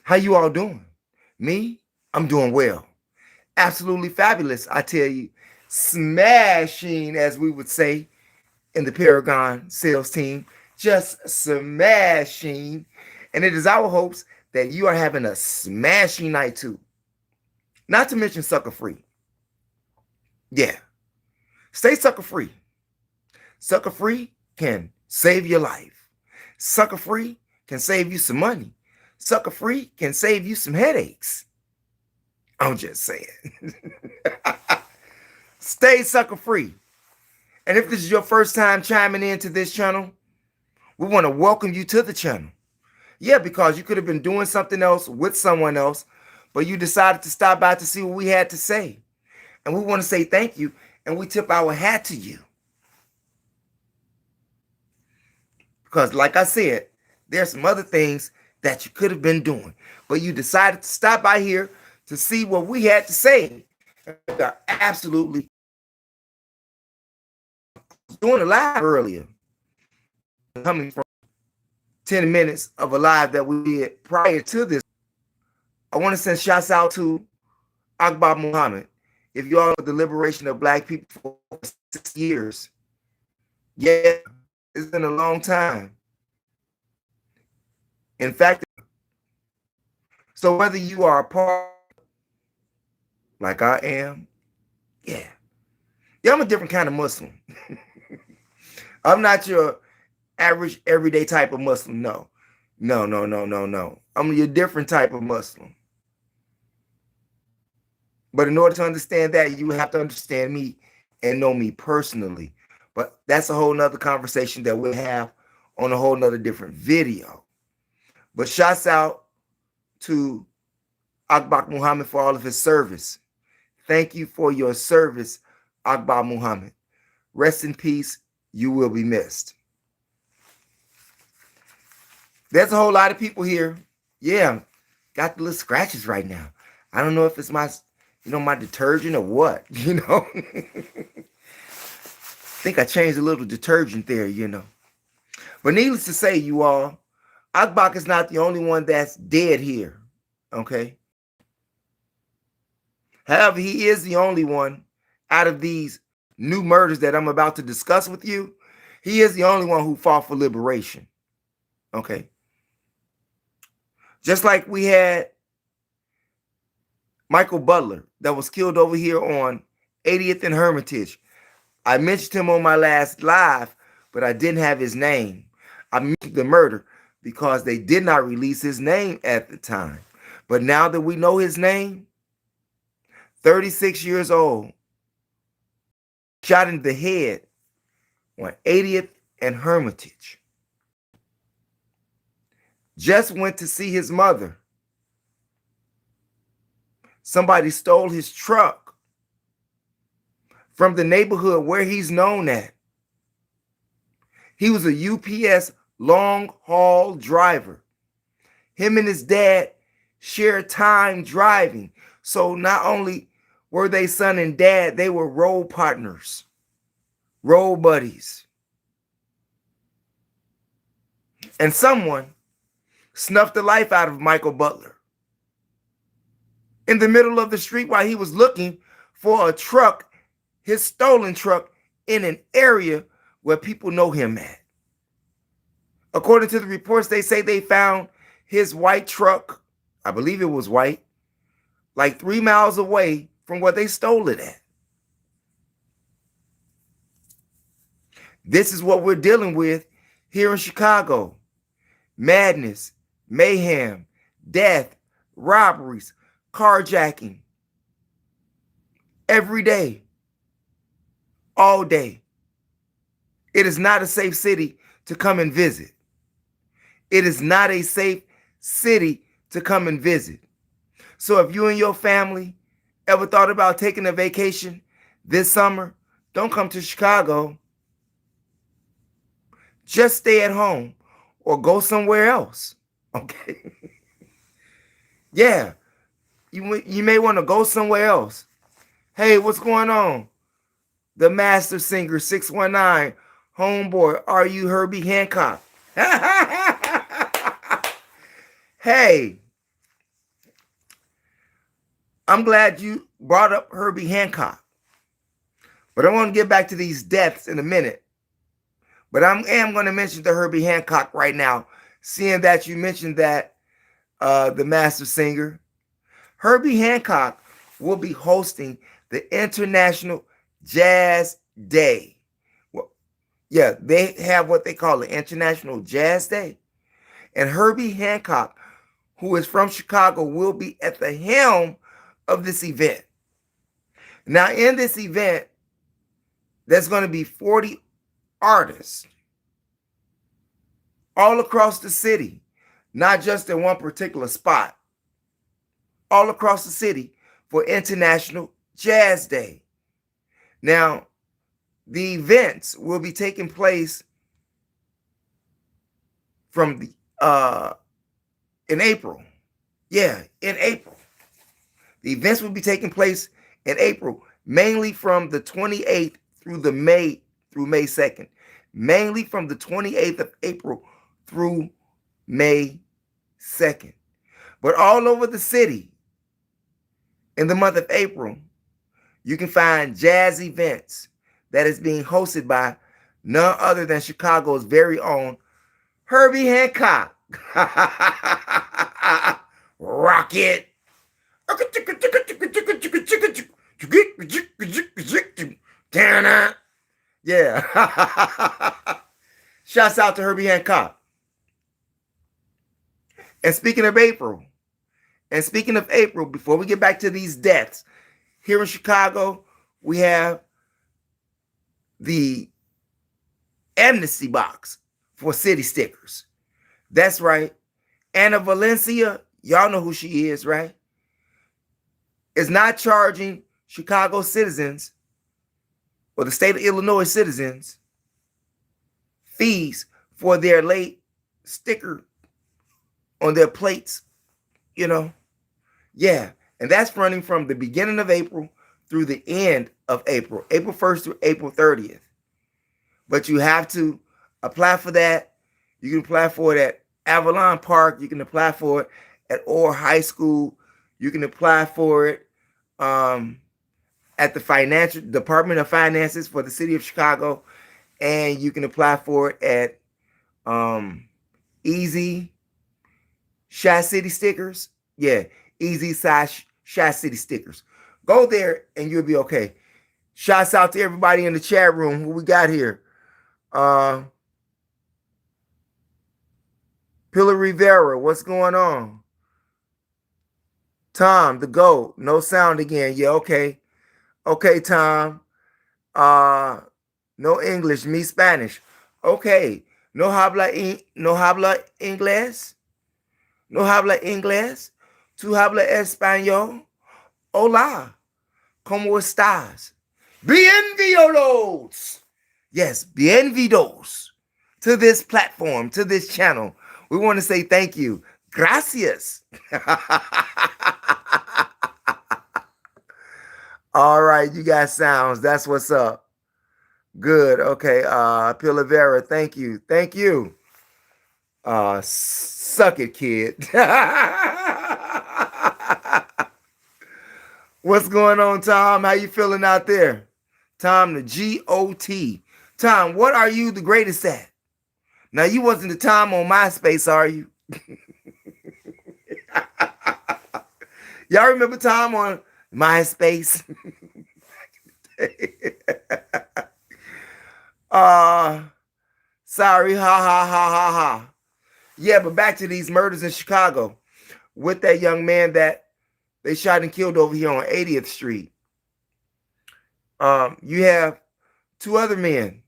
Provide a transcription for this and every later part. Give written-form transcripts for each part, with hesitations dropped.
How you all doing? Me? I'm doing well. Absolutely fabulous, I tell you. Smashing, as we would say in the Paragon sales team. Just smashing. And it is our hopes that you are having a smashing night too. Not to mention sucker free. Yeah. Stay sucker free. Sucker free can save your life. Sucker free can save you some money. Sucker free can save you some headaches. I'm just saying. Stay sucker free. And if this is your first time chiming into this channel, we want to welcome you to the channel. Yeah, because you could have been doing something else with someone else, but you decided to stop by to see what we had to say. And we want to say thank you, and we tip our hat to you. Because like I said, there's some other things that you could have been doing, but you decided to stop by here to see what we had to say. We are absolutely doing a live earlier, coming from 10 minutes of a live that we did prior to this. I want to send shouts out to Akbar Muhammad. If you all know the liberation of Black people for 6 years, yeah, it's been a long time. In fact, so whether you are a part like I am, yeah, I'm a different kind of Muslim. I'm not your average everyday type of Muslim. No. I'm your different type of Muslim. But in order to understand that, you have to understand me and know me personally. But that's a whole nother conversation that we'll have on a whole nother different video. But shouts out to Akbar Muhammad for all of his service. Thank you for your service, Akbar Muhammad. Rest in peace. You will be missed. There's a whole lot of people here. Yeah, got the little scratches right now. I don't know if it's my, my detergent or what, I think I changed a little detergent there, But needless to say, you all, Akbar is not the only one that's dead here, okay? However, he is the only one out of these new murders that I'm about to discuss with you. He is the only one who fought for liberation, okay? Just like we had Michael Butler that was killed over here on 80th and Hermitage. I mentioned him on my last live, but I didn't have his name. I mentioned the murder because they did not release his name at the time. But now that we know his name, 36 years old, shot in the head on 80th and Hermitage. Just went to see his mother. Somebody stole his truck from the neighborhood where he's known at. He was a UPS long haul driver. Him and his dad shared time driving. So not only were they son and dad, they were road partners, road buddies. And someone snuffed the life out of Michael Butler in the middle of the street while he was looking for a truck, his stolen truck, in an area where people know him at. According to the reports, they say they found his white truck, I believe it was white, like 3 miles away from where they stole it at. This is what we're dealing with here in Chicago. Madness, mayhem, death, robberies, carjacking. Every day, all day. It is not a safe city to come and visit. It is not a safe city to come and visit. So if you and your family ever thought about taking a vacation this summer, don't come to Chicago. Just stay at home or go somewhere else, okay? Yeah, you may want to go somewhere else. Hey, what's going on? The Master Singer 619, homeboy, are you Herbie Hancock? Hey, I'm glad you brought up Herbie Hancock, but I want to get back to these deaths in a minute. But I am going to mention the Herbie Hancock right now, seeing that you mentioned that the master singer. Herbie Hancock will be hosting the International Jazz Day. Well, yeah, they have what they call the International Jazz Day. And Herbie Hancock, who is from Chicago, will be at the helm of this event. Now, in this event, there's going to be 40 artists all across the city, not just in one particular spot, all across the city for International Jazz Day. Now, the events will be taking place from in April. Yeah, in April. The events will be taking place in April, mainly from the 28th through May 2nd. Mainly from the 28th of April through May 2nd. But all over the city in the month of April, you can find jazz events that is being hosted by none other than Chicago's very own Herbie Hancock. Rocket. Yeah. Shouts out to Herbie Hancock. And speaking of April, before we get back to these deaths, here in Chicago, we have the amnesty box for city stickers. That's right. Anna Valencia, y'all know who she is, right? Is not charging Chicago citizens or the state of Illinois citizens fees for their late sticker on their plates, you know. Yeah, and that's running from the beginning of April through the end of April, April 1st through April 30th. But you have to apply for that. You can apply for it at Avalon Park. You can apply for it at Orr High School. You can apply for it at the Financial Department of Finances for the city of Chicago. And you can apply for it at Easy Shy City Stickers. Yeah, Easy Shy City Stickers. Go there and you'll be okay. Shouts out to everybody in the chat room. Who we got here? Pillar Rivera, what's going on? Tom, the GOAT. No sound again. Yeah, okay. Okay, Tom. No English, me Spanish. Okay. No habla inglés. No habla inglés. Tu habla español. Hola. ¿Cómo estás? Bienvenidos. Yes, bienvenidos to this platform, to this channel. We want to say thank you. Gracias. All right, you got sounds. That's what's up. Good. Okay. Pilavera, thank you. Thank you. Suck it, kid. What's going on, Tom? How you feeling out there? Tom, the GOT. Tom, what are you the greatest at? Now, you wasn't the Tom on MySpace, are you? Y'all remember Tom on MySpace? Sorry, ha, ha, ha, ha, ha. Yeah, but back to these murders in Chicago with that young man that they shot and killed over here on 80th Street. You have two other men,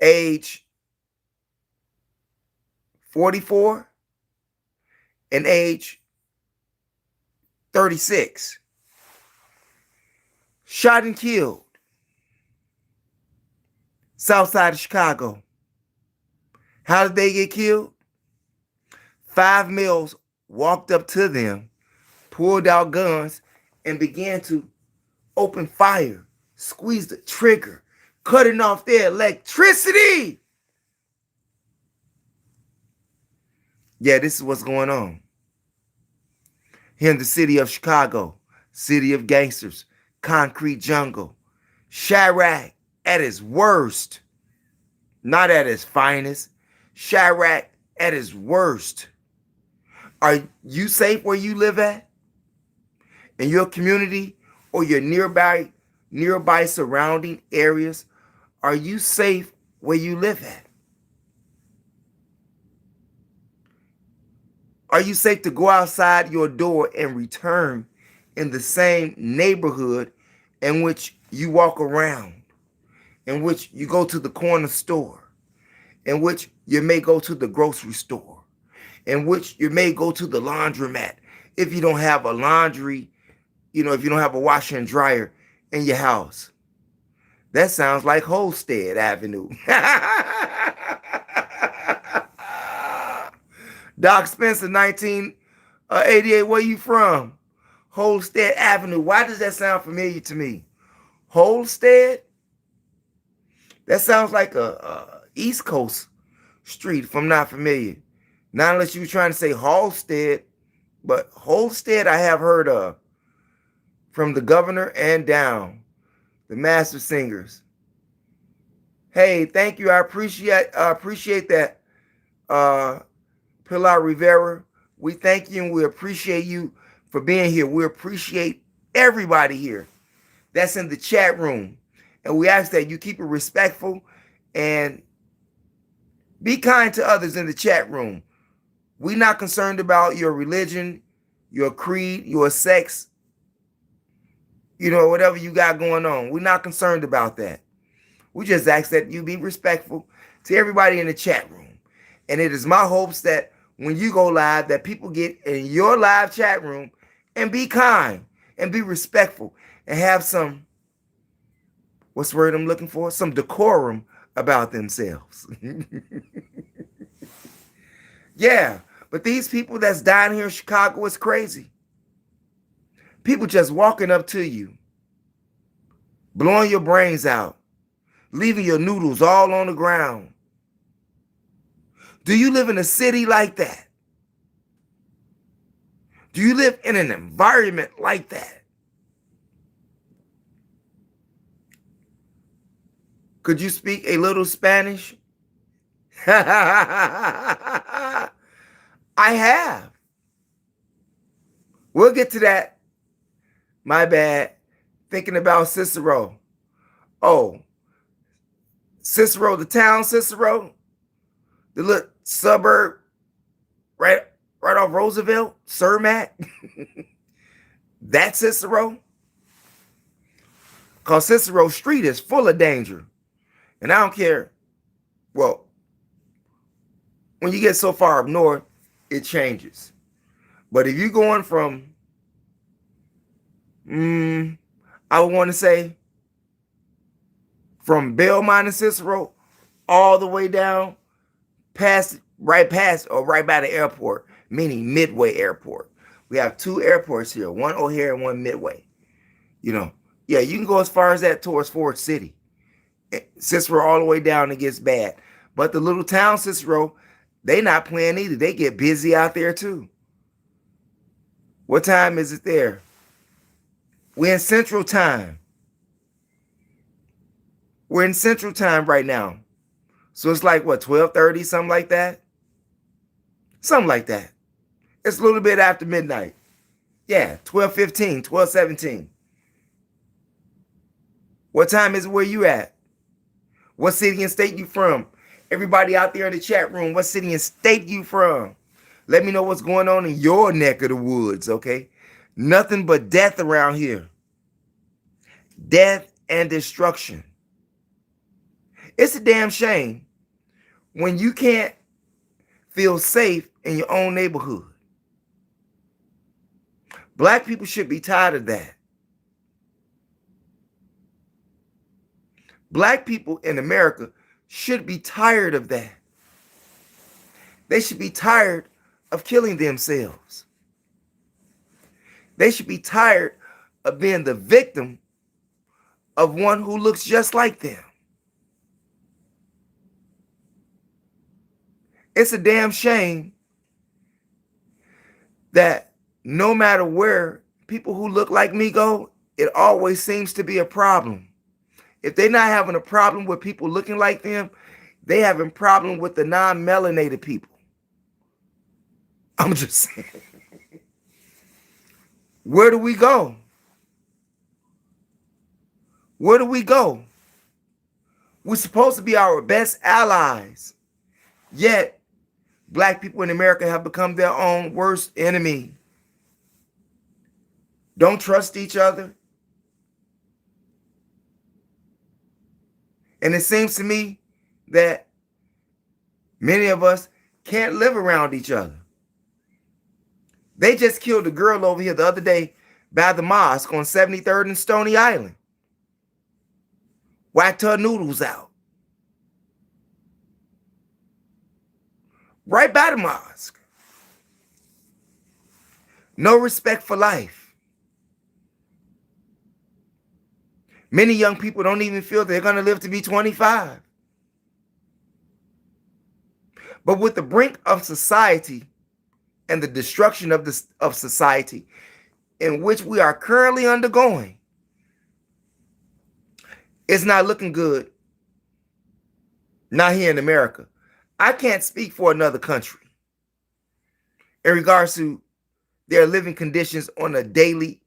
age 44 and age 36, shot and killed south side of Chicago. How did they get killed? 5 males walked up to them, pulled out guns, and began to open fire, squeeze the trigger, cutting off their electricity. Yeah, this is what's going on. here in the city of Chicago, city of gangsters, concrete jungle. Chirac at its worst, not at its finest. Chirac at its worst. Are you safe where you live at? In your community or your nearby surrounding areas? Are you safe where you live at? Are you safe to go outside your door and return in the same neighborhood in which you walk around, in which you go to the corner store, in which you may go to the grocery store, in which you may go to the laundromat if you don't have a laundry, if you don't have a washer and dryer in your house? That sounds like Holstead Avenue. Doc Spencer, 1988, where you from? Holstead Avenue. Why does that sound familiar to me? Holstead? That sounds like a East Coast street, if I'm not familiar. Not unless you were trying to say Halstead, but Holstead I have heard of. From the governor and down, the master singers. Hey, thank you. I appreciate that, Pilar Rivera. We thank you and we appreciate you for being here. We appreciate everybody here that's in the chat room. And we ask that you keep it respectful and be kind to others in the chat room. We're not concerned about your religion, your creed, your sex, whatever you got going on. We're not concerned about that. We just ask that you be respectful to everybody in the chat room. And it is my hopes that when you go live, that people get in your live chat room and be kind and be respectful and have some, what's the word I'm looking for? Some decorum about themselves. Yeah, but these people that's down here in Chicago is crazy. People just walking up to you, blowing your brains out, leaving your noodles all on the ground. Do you live in a city like that? Do you live in an environment like that? Could you speak a little Spanish? I have. We'll get to that. My bad. Thinking about Cicero. Oh, Cicero, the town Cicero, the little suburb right off Roosevelt, Cermak. That Cicero. Because Cicero Street is full of danger. And I don't care. Well, when you get so far up north, it changes. But if you're going from, I would want to say, from Belmont and Cicero all the way down right past or right by the airport, meaning Midway Airport. We have two airports here, one O'Hare and one Midway. Yeah, you can go as far as that towards Ford City. Cicero all the way down, it gets bad. But the little town Cicero, they not playing either. They get busy out there too. What time is it there? We're in Central Time. We're in Central Time right now. So it's like, what, 12:30, something like that? Something like that. It's a little bit after midnight. Yeah, 12:15, 12:17. What time is it where you at? What city and state you from? Everybody out there in the chat room, what city and state you from? Let me know what's going on in your neck of the woods, okay? Nothing but death around here. Death and destruction. It's a damn shame when you can't feel safe in your own neighborhood. Black people should be tired of that. Black people in America should be tired of that. They should be tired of killing themselves. They should be tired of being the victim of one who looks just like them. It's a damn shame that no matter where people who look like me go, it always seems to be a problem. If they're not having a problem with people looking like them, they having a problem with the non-melanated people. I'm just saying. Where do we go? Where do we go? We're supposed to be our best allies. Yet, black people in America have become their own worst enemy. Don't trust each other. And it seems to me that many of us can't live around each other. They just killed a girl over here the other day by the mosque on 73rd and Stony Island. Whacked her noodles out. Right by the mosque. No respect for life. Many young people don't even feel they're going to live to be 25. But with the brink of society and the destruction of society in which we are currently undergoing, it's not looking good. Not here in America. I can't speak for another country in regards to their living conditions on a day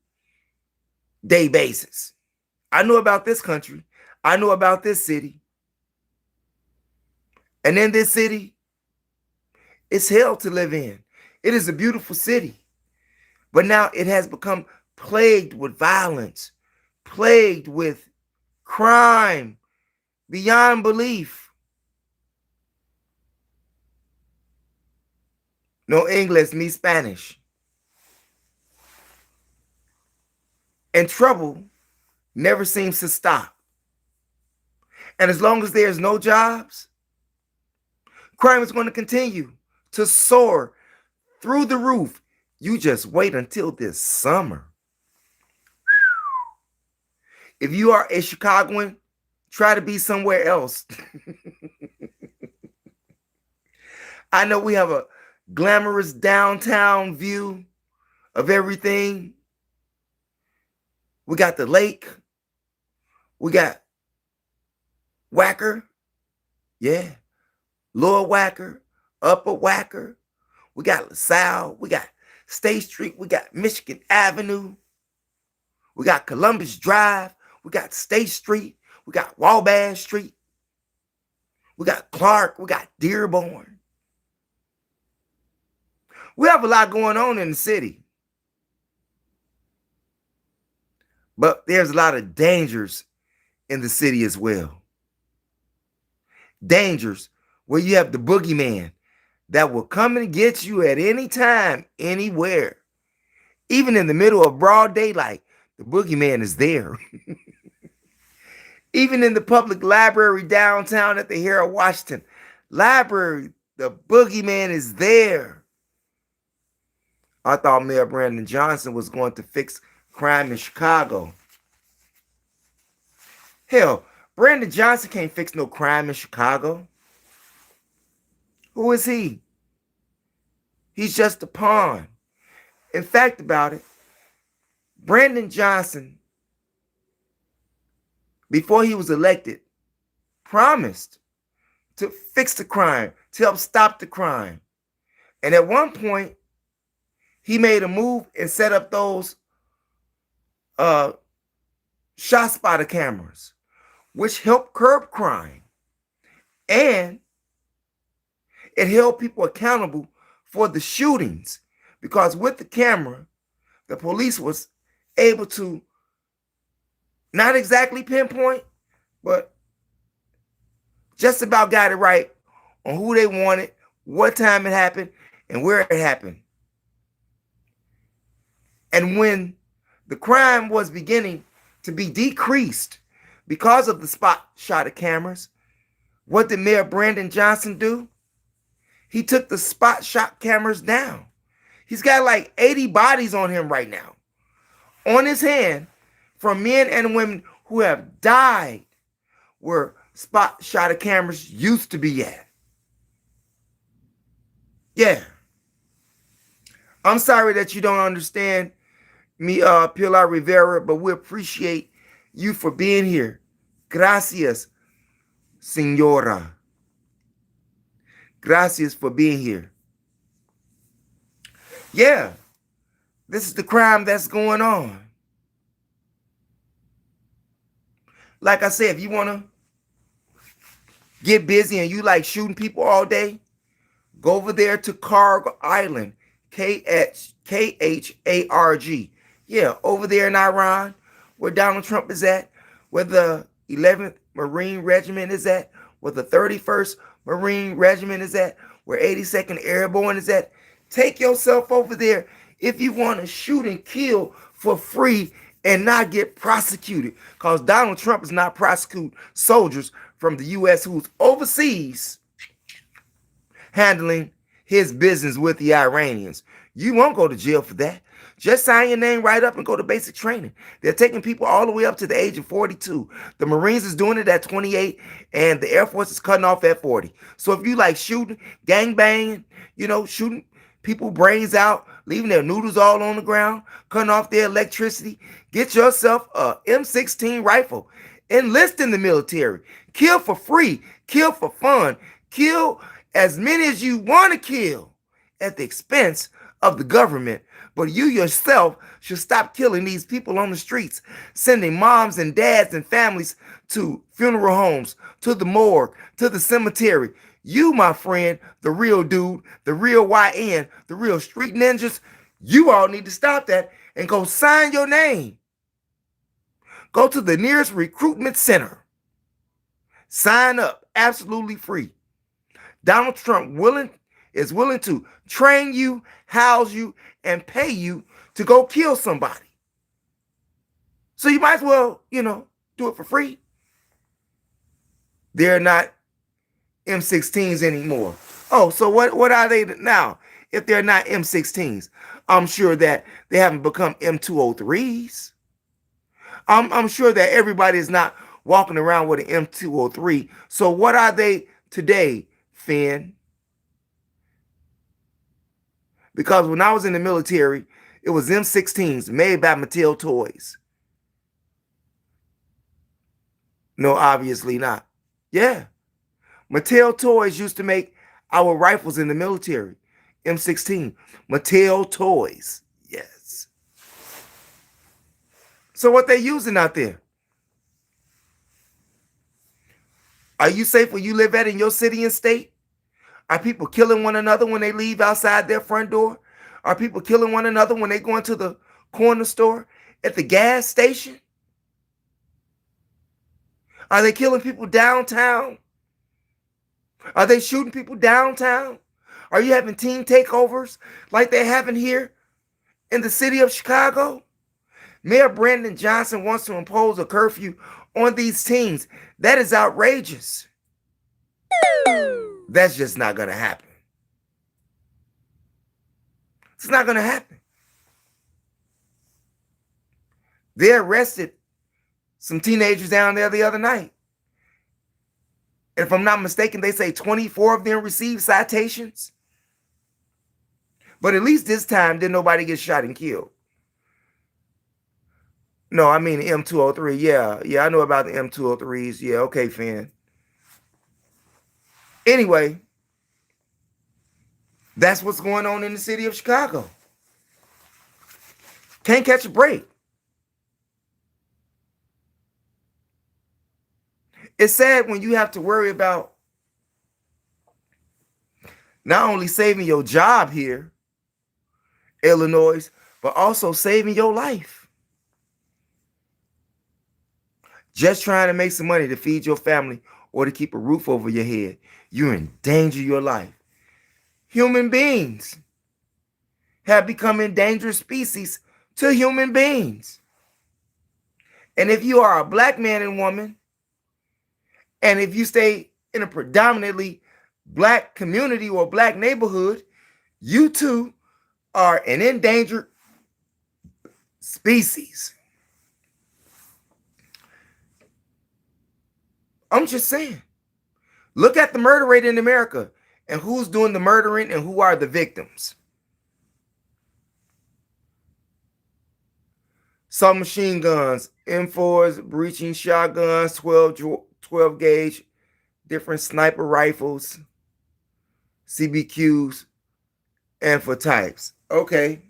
basis. I know about this country. I know about this city. And in this city, it's hell to live in. It is a beautiful city. But now it has become plagued with violence, plagued with crime beyond belief. No English, ni Spanish. And trouble never seems to stop. And as long as there's no jobs, crime is going to continue to soar through the roof. You just wait until this summer. If you are a Chicagoan, try to be somewhere else. I know we have a glamorous downtown view of everything. We got the lake. We got Wacker. Yeah. Lower Wacker. Upper Wacker. We got LaSalle. We got State Street. We got Michigan Avenue. We got Columbus Drive. We got State Street. We got Wabash Street. We got Clark. We got Dearborn. We have a lot going on in the city. But there's a lot of dangers in the city as well. Dangers where you have the boogeyman that will come and get you at any time, anywhere. Even in the middle of broad daylight, the boogeyman is there. Even in the public library downtown at the Harold Washington Library, the boogeyman is there. I thought Mayor Brandon Johnson was going to fix crime in Chicago. Hell, Brandon Johnson can't fix no crime in Chicago. Who is he? He's just a pawn. In fact about it, Brandon Johnson, before he was elected, promised to fix the crime, to help stop the crime. And at one point, he made a move and set up those shot spotter cameras, which helped curb crime. And it held people accountable for the shootings, because with the camera, the police was able to not exactly pinpoint, but just about got it right on who they wanted, what time it happened, and where it happened. And when the crime was beginning to be decreased because of the spot shot cameras, what did Mayor Brandon Johnson do? He took the spot shot cameras down. He's got like 80 bodies on him right now, on his hand, from men and women who have died where spot shot cameras used to be at. Yeah. I'm sorry that you don't understand me, Pilar Rivera, but we appreciate you for being here. Gracias, Senora. Gracias for being here. Yeah, this is the crime that's going on. Like I said, if you want to get busy and you like shooting people all day, go over there to Carg Island, Kharg. Yeah, over there in Iran, where Donald Trump is at, where the 11th Marine Regiment is at, where the 31st Marine Regiment is at, where 82nd Airborne is at. Take yourself over there if you want to shoot and kill for free and not get prosecuted. Because Donald Trump is not prosecuting soldiers from the U.S. who's overseas handling his business with the Iranians. You won't go to jail for that. Just sign your name right up and go to basic training. They're taking people all the way up to the age of 42. The Marines is doing it at 28, and the Air Force is cutting off at 40. So if you like shooting, gang banging, shooting people brains out, leaving their noodles all on the ground, cutting off their electricity, get yourself a M16 rifle. Enlist in the military. Kill for free. Kill for fun. Kill as many as you want to kill at the expense of the government. But you yourself should stop killing these people on the streets, sending moms and dads and families to funeral homes, to the morgue, to the cemetery. You, my friend, the real dude, the real YN, the real street ninjas, you all need to stop that and go sign your name. Go to the nearest recruitment center. Sign up, absolutely free. Donald Trump is willing to train you, house you, and pay you to go kill somebody. So you might as well, do it for free. They're not M16s anymore. Oh, so what are they now? If they're not M16s, I'm sure that they haven't become M203s. I'm sure that everybody is not walking around with an M203. So what are they today, Finn? Because when I was in the military, it was M16s made by Mattel Toys. No, obviously not. Yeah. Mattel Toys used to make our rifles in the military. M16. Mattel Toys. Yes. So what they using out there? Are you safe where you live at in your city and state? Are people killing one another when they leave outside their front door? Are people killing one another when they go into the corner store, at the gas station? Are they killing people downtown? Are they shooting people downtown? Are you having teen takeovers like they're having here in the city of Chicago? Mayor Brandon Johnson wants to impose a curfew on these teens. That is outrageous. That's just not going to happen. It's not going to happen. They arrested some teenagers down there the other night. And if I'm not mistaken, they say 24 of them received citations. But at least this time, didn't nobody get shot and killed. No, I mean the M203. Yeah, I know about the M203s. Yeah, okay, Finn. Anyway, that's what's going on in the city of Chicago. Can't catch a break. It's sad when you have to worry about not only saving your job here, Illinois, but also saving your life. Just trying to make some money to feed your family or to keep a roof over your head. You're in danger of your life. Human beings have become endangered species to human beings. And if you are a black man and woman, and if you stay in a predominantly black community or black neighborhood, you too are an endangered species. I'm just saying. Look at the murder rate in America and who's doing the murdering and who are the victims. submachine guns, M4s, breaching shotguns, 12 gauge, different sniper rifles, CBQs, and for types. Okay.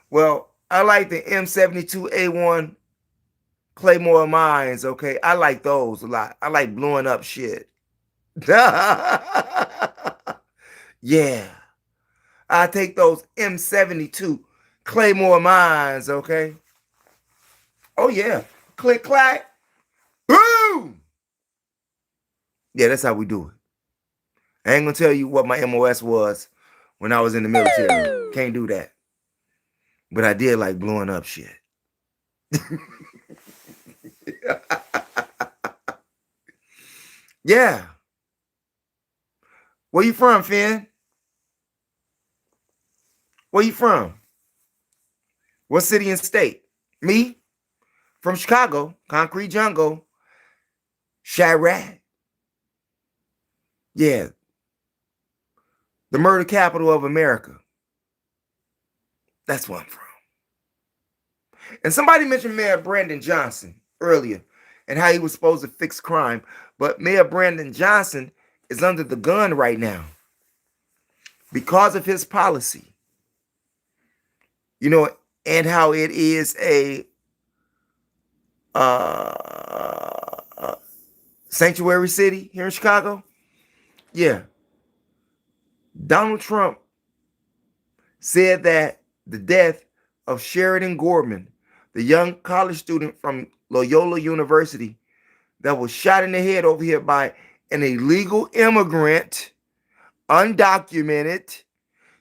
Well, I like the M72A1 Claymore mines. Okay. I like those a lot. I like blowing up shit. Yeah. I take those M72 Claymore mines. Okay. Oh, yeah. Click, clack. Boom. Yeah, that's how we do it. I ain't gonna tell you what my MOS was when I was in the military. Can't do that. But I did like blowing up shit. Yeah. Where you from, Finn? Where you from? What city and state? Me? From Chicago, Concrete Jungle, Chirac. Yeah. The murder capital of America. That's where I'm from. And somebody mentioned Mayor Brandon Johnson earlier and how he was supposed to fix crime. But Mayor Brandon Johnson is under the gun right now because of his policy. You know, and how it is a sanctuary city here in Chicago. Yeah. Donald Trump said that the death of Sheridan Gorman, the young college student from Loyola University that was shot in the head over here by an illegal immigrant, undocumented,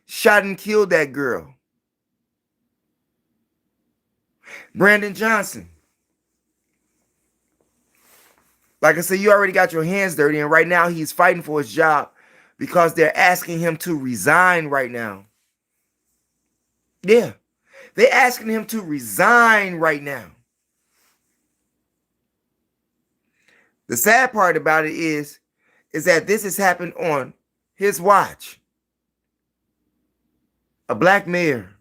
shot and killed that girl. Brandon Johnson. Like I said, you already got your hands dirty, and right now he's fighting for his job because they're asking him to resign right now. Yeah. They're asking him to resign right now. The sad part about it is that this has happened on his watch. A black mayor.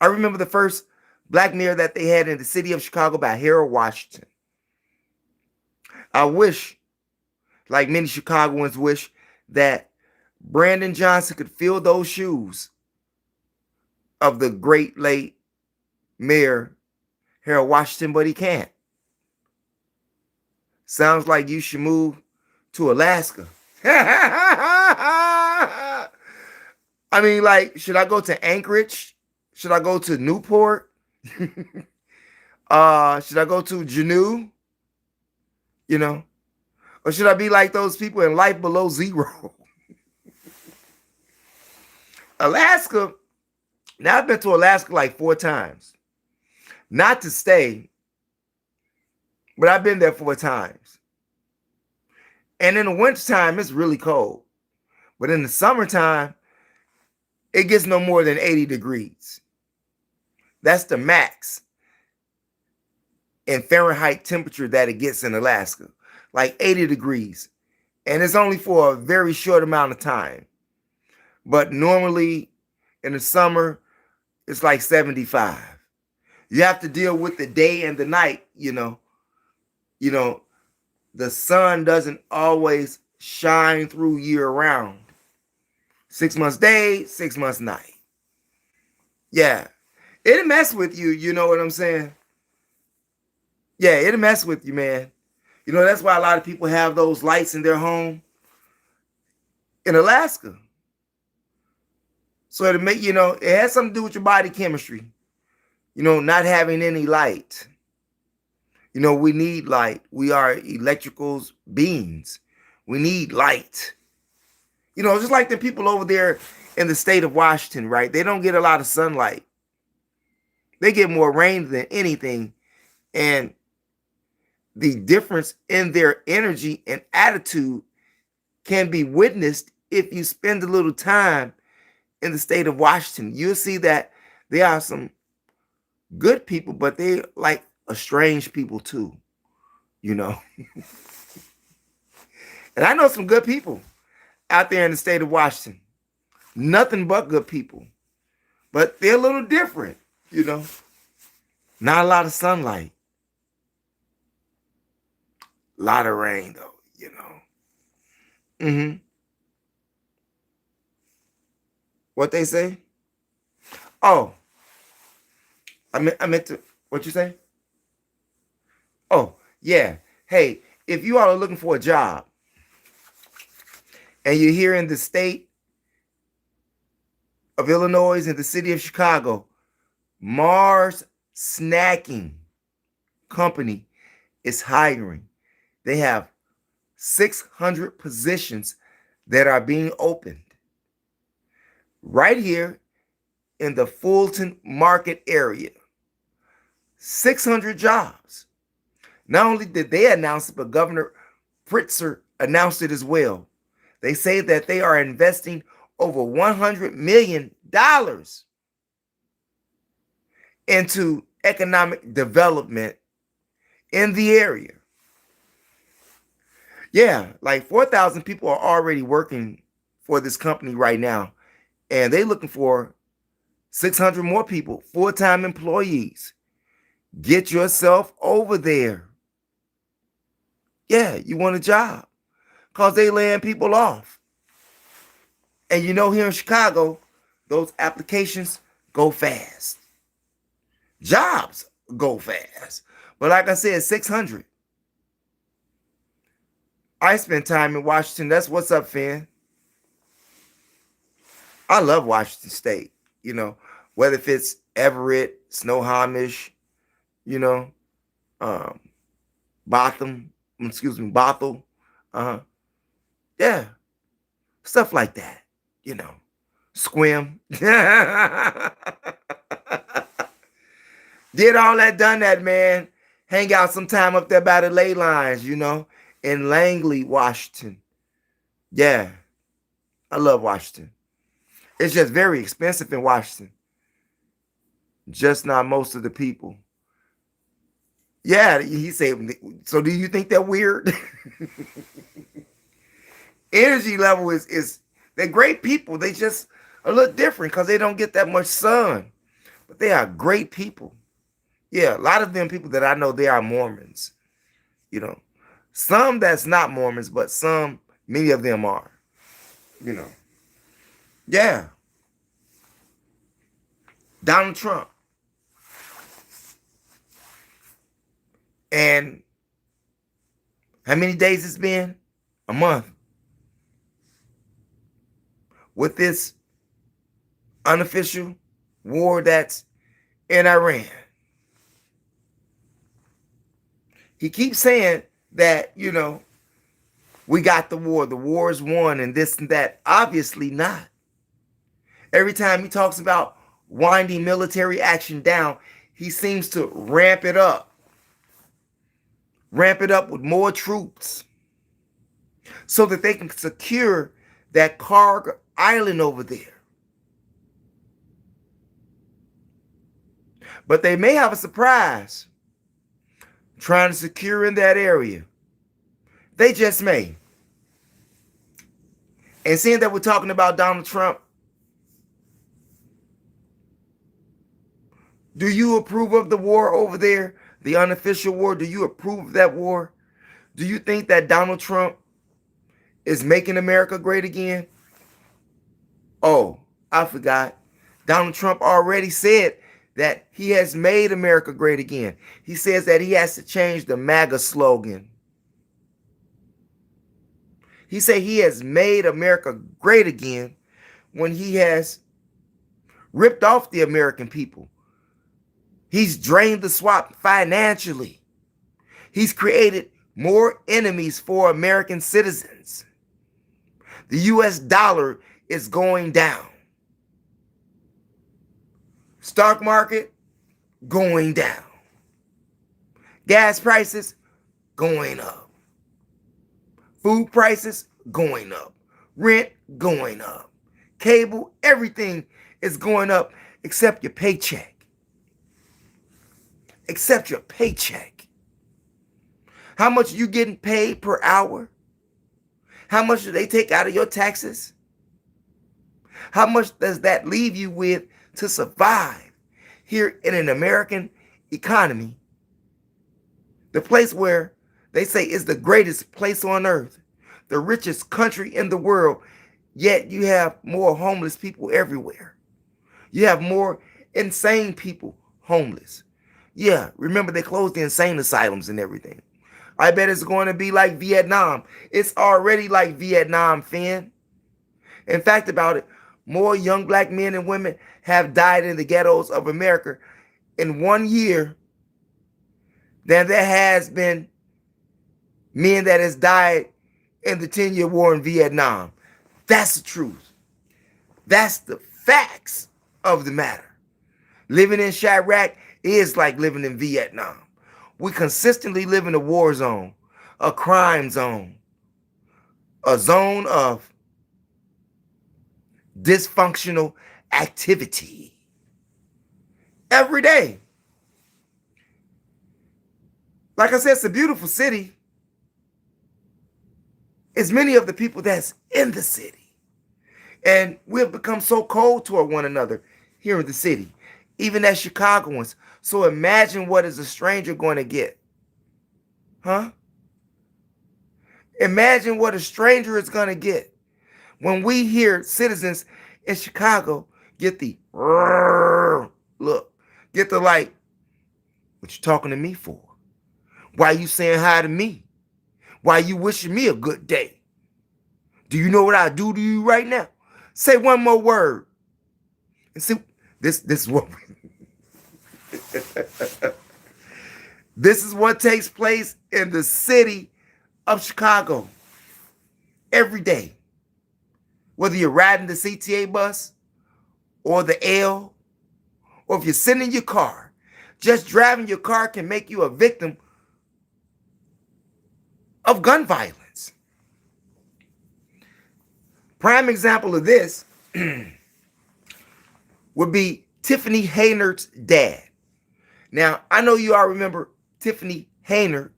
I remember the first black mayor that they had in the city of Chicago by Harold Washington. I wish, like many Chicagoans wish, that Brandon Johnson could fill those shoes of the great late Mayor Harold Washington, but he can't. Sounds like you should move to Alaska. I mean, like, should I go to Anchorage? Should I go to Newport? Should I go to Juneau? You know? Or should I be like those people in Life Below Zero? Alaska, now I've been to Alaska like 4 times. Not to stay, but I've been there 4 times. And in the wintertime, it's really cold. But in the summertime, it gets no more than 80 degrees. That's the max in Fahrenheit temperature that it gets in Alaska. Like 80 degrees. And it's only for a very short amount of time. But normally in the summer, it's like 75. You have to deal with the day and the night, you know. You know, the sun doesn't always shine through year round. 6 months day, 6 months night. Yeah. It'll mess with you, you know what I'm saying? Yeah, it'll mess with you, man. You know, that's why a lot of people have those lights in their home in Alaska. So to make, you know, it has something to do with your body chemistry. You know, not having any light. You know, we need light. We are electrical beings. We need light. You know, just like the people over there in the state of Washington, right? They don't get a lot of sunlight. They get more rain than anything. And the difference in their energy and attitude can be witnessed if you spend a little time in the state of Washington. You'll see that there are some good people, but they like estranged people too, you know. And I know some good people out there in the state of Washington. Nothing but good people. but they're a little different, you know. Not a lot of sunlight, a lot of rain though, you know. What they say? Oh, I meant to. What you say? Oh, yeah. Hey, if you all are looking for a job and you're here in the state of Illinois and the city of Chicago, Mars Snacking Company is hiring. They have 600 positions that are being opened right here in the Fulton Market area. 600 jobs. Not only did they announce it, but Governor Pritzker announced it as well. They say that they are investing over $100 million into economic development in the area. Yeah, like 4,000 people are already working for this company right now, and they're looking for 600 more people, full-time employees. Get yourself over there. Yeah, you want a job because they laying people off. And you know, here in Chicago, those applications go fast. Jobs go fast. But like I said, 600. I spent time in Washington. That's what's up, Finn. I love Washington State. You know, whether if it's Everett, Snohomish, you know, Bothell. Yeah, stuff like that. You know, Squim. Did all that, done that, man. Hang out sometime up there by the ley lines, you know, in Langley, Washington. Yeah, I love Washington. It's just very expensive in Washington. Just not most of the people. Yeah, he said, so do you think they're weird? Energy level is they're great people. They just a little different because they don't get that much sun. But they are great people. Yeah, a lot of them people that I know, they are Mormons. You know, some that's not Mormons, but many of them are. You know. Yeah. Donald Trump. And how many days it's been? A month. With this unofficial war that's in Iran. He keeps saying that, you know, we got the war is won and this and that. Obviously not. Every time he talks about winding military action down, he seems to ramp it up. Ramp it up with more troops so that they can secure that Karg Island over there. But they may have a surprise trying to secure in that area. They just may. And seeing that we're talking about Donald Trump, do you approve of the war over there? The unofficial war? Do you approve of that war? Do you think that Donald Trump is making America great again? Oh, I forgot. Donald Trump already said that he has made America great again. He says that he has to change the MAGA slogan. He said he has made America great again when he has ripped off the American people. He's drained the swamp financially. He's created more enemies for American citizens. The US dollar is going down. Stock market going down. Gas prices going up. Food prices going up. Rent going up. Cable, everything is going up except your paycheck. Except your paycheck. How much are you getting paid per hour? How much do they take out of your taxes? How much does that leave you with to survive here in an American economy, the place where they say is the greatest place on earth, the richest country in the world, yet you have more homeless people everywhere. You have more insane people homeless. Yeah, remember they closed the insane asylums and everything. I bet it's going to be like Vietnam. It's already like Vietnam, Finn. In fact, about it, more young black men and women have died in the ghettos of America in 1 year than there has been men that has died in the 10-year war in Vietnam. That's the truth. That's the facts of the matter. Living in Chirac is like living in Vietnam. We consistently live in a war zone, a crime zone, a zone of dysfunctional activity every day. Like I said, it's a beautiful city. It's many of the people that's in the city. And we have become so cold toward one another here in the city, even as Chicagoans. So imagine what is a stranger going to get? Huh? Imagine what a stranger is going to get when we hear citizens in Chicago get the look, get the like, what you talking to me for? Why you saying hi to me? Why you wishing me a good day? Do you know what I do to you right now? Say one more word. And see, this is what this is what takes place in the city of Chicago every day. Whether you're riding the CTA bus or the L, or if you're sitting in your car, just driving your car can make you a victim of gun violence. Prime example of this would be Tiffany Haynard's dad. Now, I know you all remember Tiffany Haynard.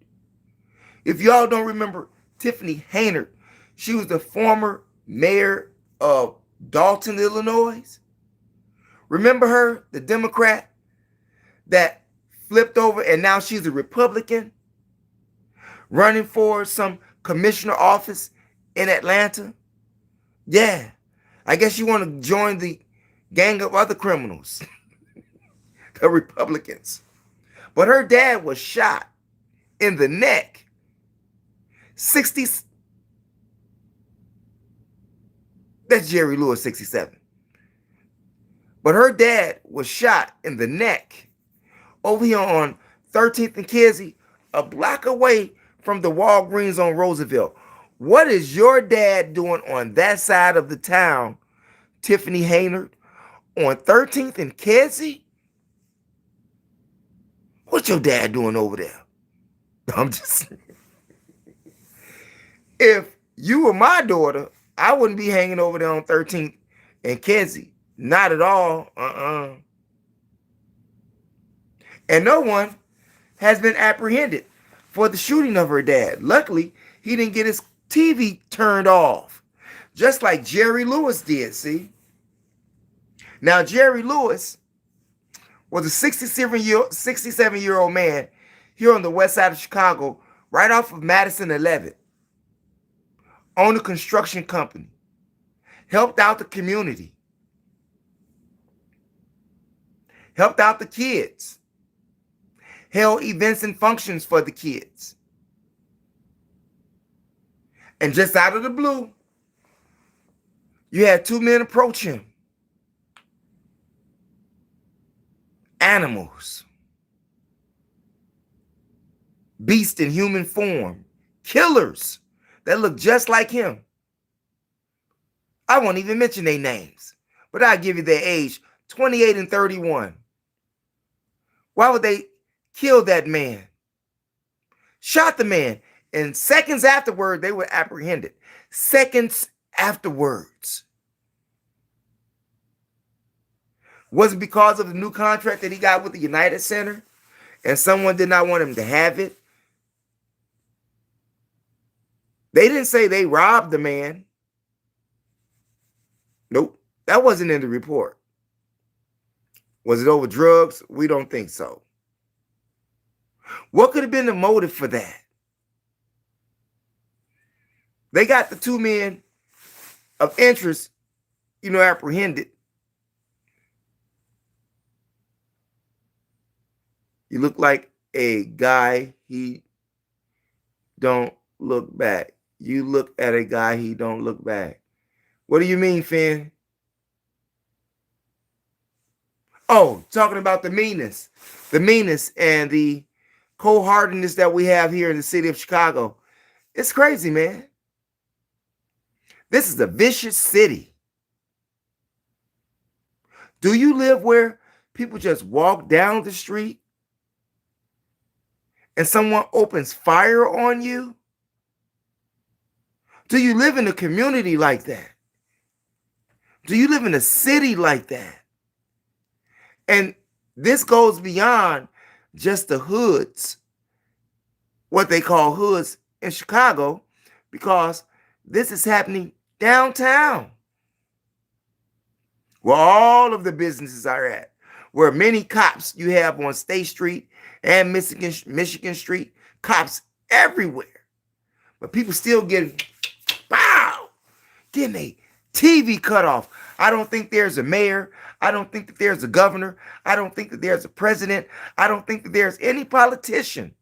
If y'all don't remember Tiffany Haynard, she was the former mayor of Dalton, Illinois. Remember her, the Democrat that flipped over and now she's a Republican running for some commissioner office in Atlanta? Yeah, I guess you want to join the gang of other criminals, the Republicans. But her dad was shot in the neck. 60, that's Jerry Lewis, 67. But her dad was shot in the neck over here on 13th and Kersey, a block away from the Walgreens on Roosevelt. What is your dad doing on that side of the town, Tiffany Haynard, on 13th and Kersey? What's your dad doing over there? I'm just... If you were my daughter, I wouldn't be hanging over there on 13th and Kersey. Not at all. And no one has been apprehended for the shooting of her dad. Luckily, he didn't get his TV turned off, just like Jerry Lewis did, see? Now, Jerry Lewis was a 67-year-old man here on the west side of Chicago, right off of Madison 11th. Owned a construction company, helped out the community, helped out the kids, held events and functions for the kids. And just out of the blue, you had two men approach him. Animals. Beast in human form. Killers that look just like him. I won't even mention their names, but I'll give you their age, 28 and 31. Why would they kill that man? Shot the man, and seconds afterward, they were apprehended. Seconds afterwards. Was it because of the new contract that he got with the United Center and someone did not want him to have it? They didn't say they robbed the man. Nope, that wasn't in the report. Was it over drugs? We don't think so. What could have been the motive for that? They got the two men of interest, apprehended. You look like a guy, he don't look back. You look at a guy, he don't look back. What do you mean, Finn? Oh, talking about the meanness and the cold-heartedness that we have here in the city of Chicago. It's crazy, man. This is a vicious city. Do you live where people just walk down the street and someone opens fire on you? Do you live in a community like that? Do you live in a city like that? And this goes beyond just the hoods, what they call hoods in Chicago, because this is happening downtown, where all of the businesses are at, where many cops you have on State Street and Michigan Street, cops everywhere. But people still getting a TV cut off. I don't think there's a mayor. I don't think that there's a governor. I don't think that there's a president. I don't think that there's any politician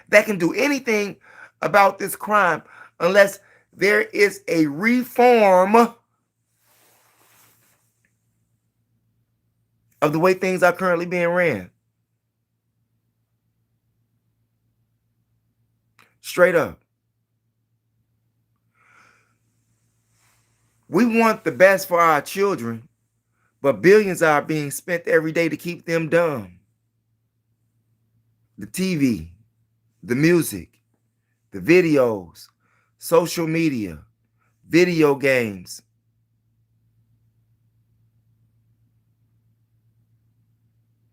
that can do anything about this crime unless there is a reform of the way things are currently being ran. Straight up. We want the best for our children, but billions are being spent every day to keep them dumb. The TV, the music, the videos, social media, video games.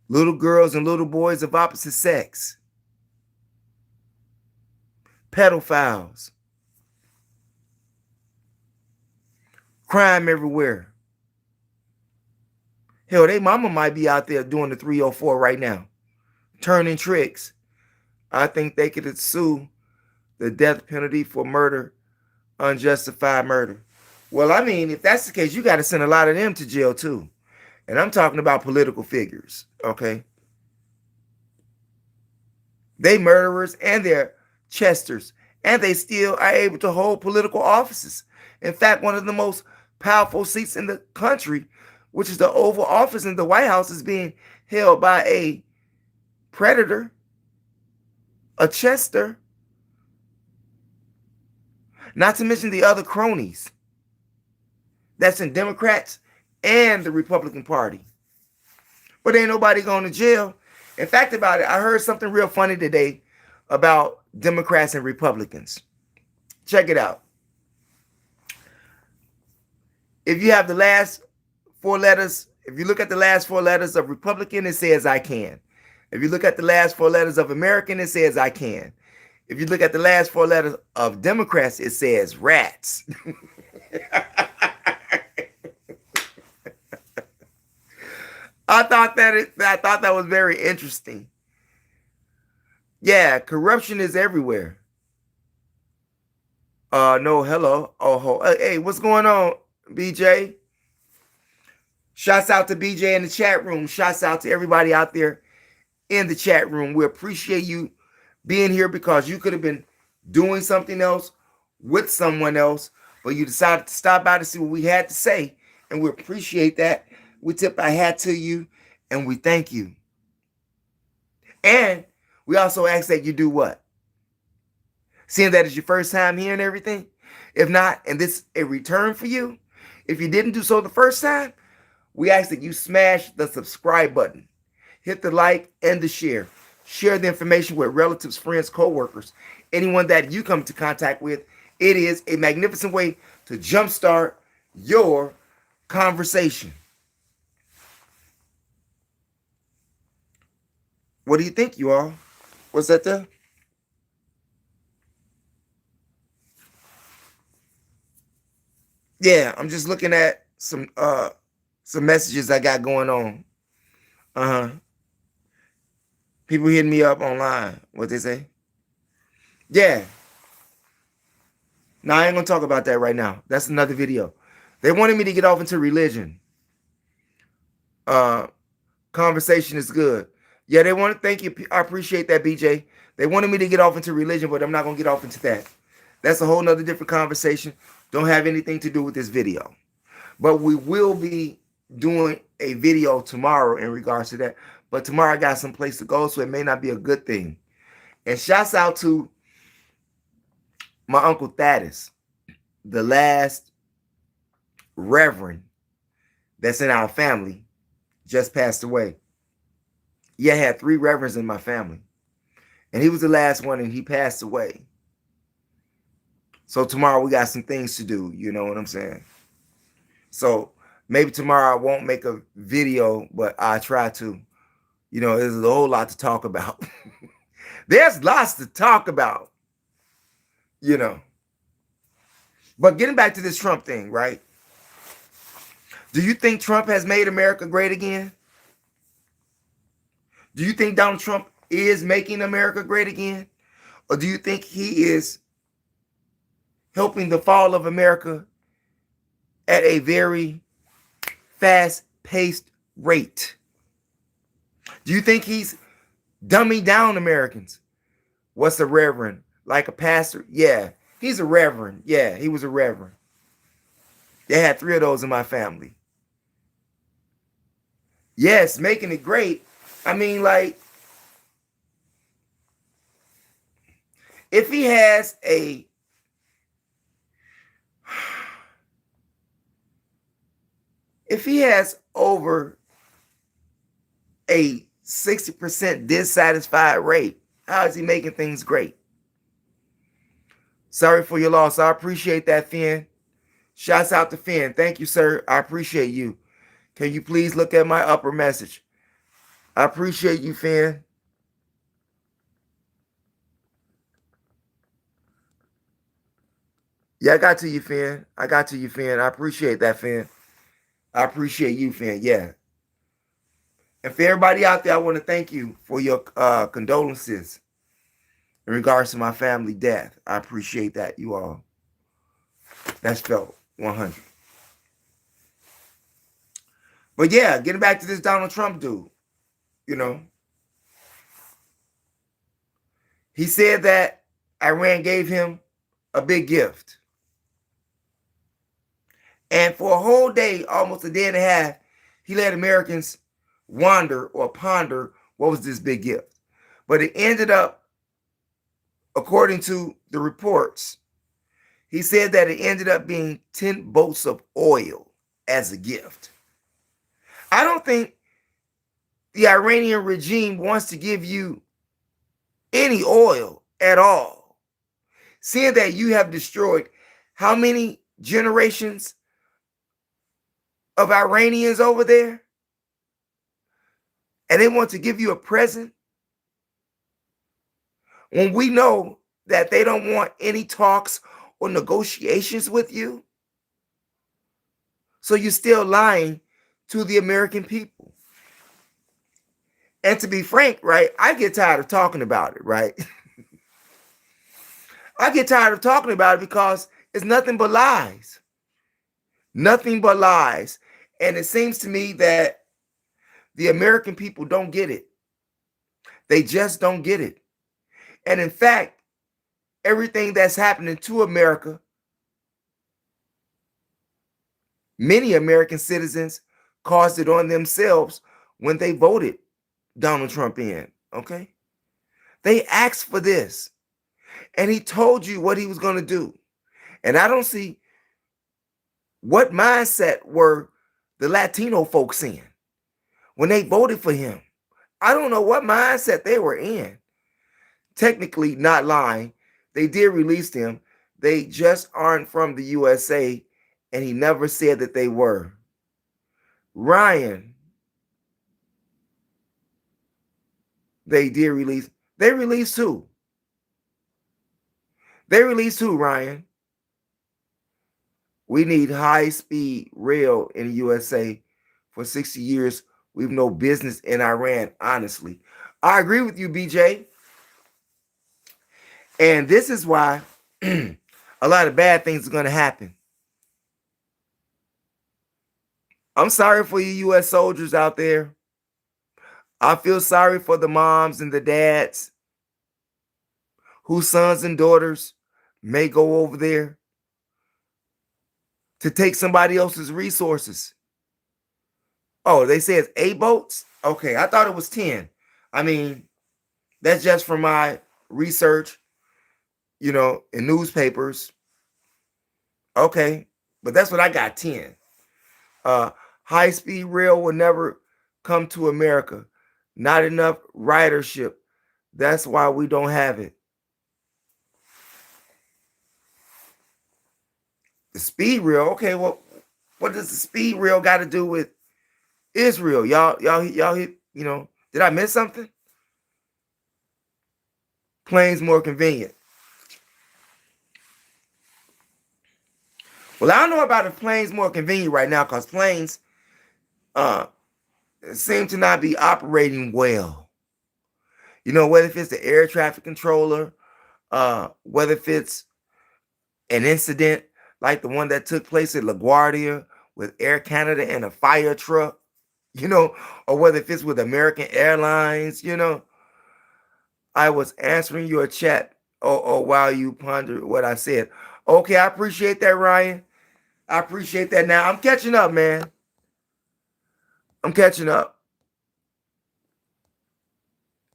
Little girls and little boys of opposite sex. Pedophiles. Crime everywhere. Hell, they mama might be out there doing the 304 right now, turning tricks. I think they could sue the death penalty for murder, unjustified murder. Well, I mean, if that's the case, you got to send a lot of them to jail too. And I'm talking about political figures, okay? They murderers and they're chesters, and they still are able to hold political offices. In fact, one of the most powerful seats in the country, which is the Oval Office in the White House, is being held by a predator, a chester, not to mention the other cronies that's in Democrats and the Republican Party. But ain't nobody going to jail. In fact, about it, I heard something real funny today about Democrats and Republicans. Check it out. If you have the last four letters, if you look at the last four letters of Republican, it says I can. If you look at the last four letters of American, it says I can. If you look at the last four letters of Democrats, it says rats. I thought that was very interesting. Yeah, corruption is everywhere. No, hello. Oh, hey, what's going on, BJ? Shouts out to BJ in the chat room. Shouts out to everybody out there in the chat room. We appreciate you being here because you could have been doing something else with someone else, but you decided to stop by to see what we had to say, and we appreciate that. We tip our hat to you, and we thank you. And we also ask that you do what? Seeing that it's your first time hearing everything, if not, and this is a return for you, if you didn't do so the first time, we ask that you smash the subscribe button, hit the like and the share. Share the information with relatives, friends, co-workers, anyone that you come into contact with. It is a magnificent way to jumpstart your conversation. What do you think, you all? What's that there? Yeah, I'm just looking at some some messages I got going on. People hitting me up online. What they say? Yeah. No, I ain't gonna talk about that right now. That's another video. They wanted me to get off into religion. Conversation is good. Yeah, they want to thank you. I appreciate that, BJ. They wanted me to get off into religion, but I'm not gonna get off into that. That's a whole nother different conversation. Don't have anything to do with this video. But we will be doing a video tomorrow in regards to that. But tomorrow I got some place to go, so it may not be a good thing. And shouts out to my Uncle Thaddeus, the last reverend that's in our family, just passed away. Yeah, I had 3 reverends in my family. And he was the last one, and he passed away. So tomorrow we got some things to do, you know what I'm saying? So maybe tomorrow I won't make a video, but I try to. You know, there's a whole lot to talk about. There's lots to talk about, you know. But getting back to this Trump thing, right? Do you think Trump has made America great again? Do you think Donald Trump is making America great again? Or do you think he is helping the fall of America at a very fast-paced rate? Do you think he's dumbing down Americans? What's a reverend? Like a pastor? Yeah, he's a reverend. Yeah, he was a reverend. They had 3 of those in my family. Yes, making it great. I mean, like, if he has over a 60% dissatisfied rate, how is he making things great? Sorry for your loss. I appreciate that, Finn. Shouts out to Finn. Thank you, sir. I appreciate you. Can you please look at my upper message? I appreciate you, Finn. Yeah, I got to you, Finn. I got to you, Finn. I appreciate that, Finn. I appreciate you, Finn. Yeah. And for everybody out there, I want to thank you for your condolences in regards to my family death. I appreciate that, you all. That's felt 100. But yeah, getting back to this Donald Trump dude, you know, he said that Iran gave him a big gift. And for a whole day, almost a day and a half, he let Americans wonder or ponder what was this big gift. But it ended up, according to the reports, he said that it ended up being 10 boats of oil as a gift. I don't think the Iranian regime wants to give you any oil at all, seeing that you have destroyed how many generations of Iranians over there, and they want to give you a present when we know that they don't want any talks or negotiations with you. So you're still lying to the American people. And to be frank, right, I get tired of talking about it, right? I get tired of talking about it because it's nothing but lies. Nothing but lies. And it seems to me that the American people don't get it. They just don't get it. And in fact, everything that's happening to America, many American citizens caused it on themselves when they voted Donald Trump in, okay? They asked for this, and he told you what he was going to do. And I don't see what mindset were the Latino folks in when they voted for him. I don't know what mindset they were in. Technically, not lying, they did release him. They just aren't from the USA, and he never said that they were. Ryan, they did release. They released who? They released who, Ryan? We need high-speed rail in the USA for 60 years. We've no business in Iran, honestly. I agree with you, BJ. And this is why a lot of bad things are going to happen. I'm sorry for you U.S. soldiers out there. I feel sorry for the moms and the dads whose sons and daughters may go over there to take somebody else's resources. Oh, they say it's 8 boats? Okay, I thought it was 10. I mean, that's just from my research, in newspapers. Okay, but that's what I got, 10. High-speed rail will never come to America. Not enough ridership. That's why we don't have it. The speed rail, okay, well, what does the speed rail got to do with Israel? Y'all, did I miss something? Planes more convenient. Well, I don't know about if planes more convenient right now, because planes seem to not be operating well. Whether if it's the air traffic controller, whether if it's an incident like the one that took place at LaGuardia with Air Canada and a fire truck, or whether if it's with American Airlines, I was answering your chat or while you pondered what I said. Okay, I appreciate that, Ryan. I appreciate that. Now I'm catching up, man. I'm catching up.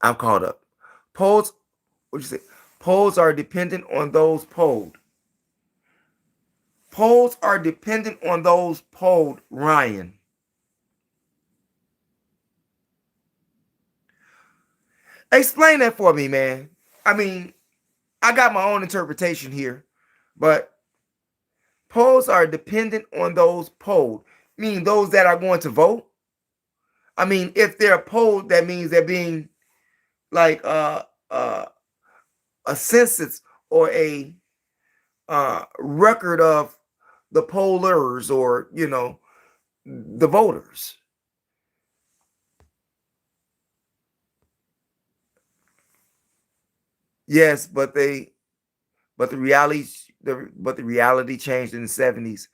I'm caught up. Polls, what'd you say? Polls are dependent on those polled. Polls are dependent on those polled, Ryan. Explain that for me, man. I mean, I got my own interpretation here, but polls are dependent on those polled, meaning those that are going to vote. I mean, if they're polled, that means they're being like a census or a record of the pollers or the voters. Yes, but the reality changed in the 70s.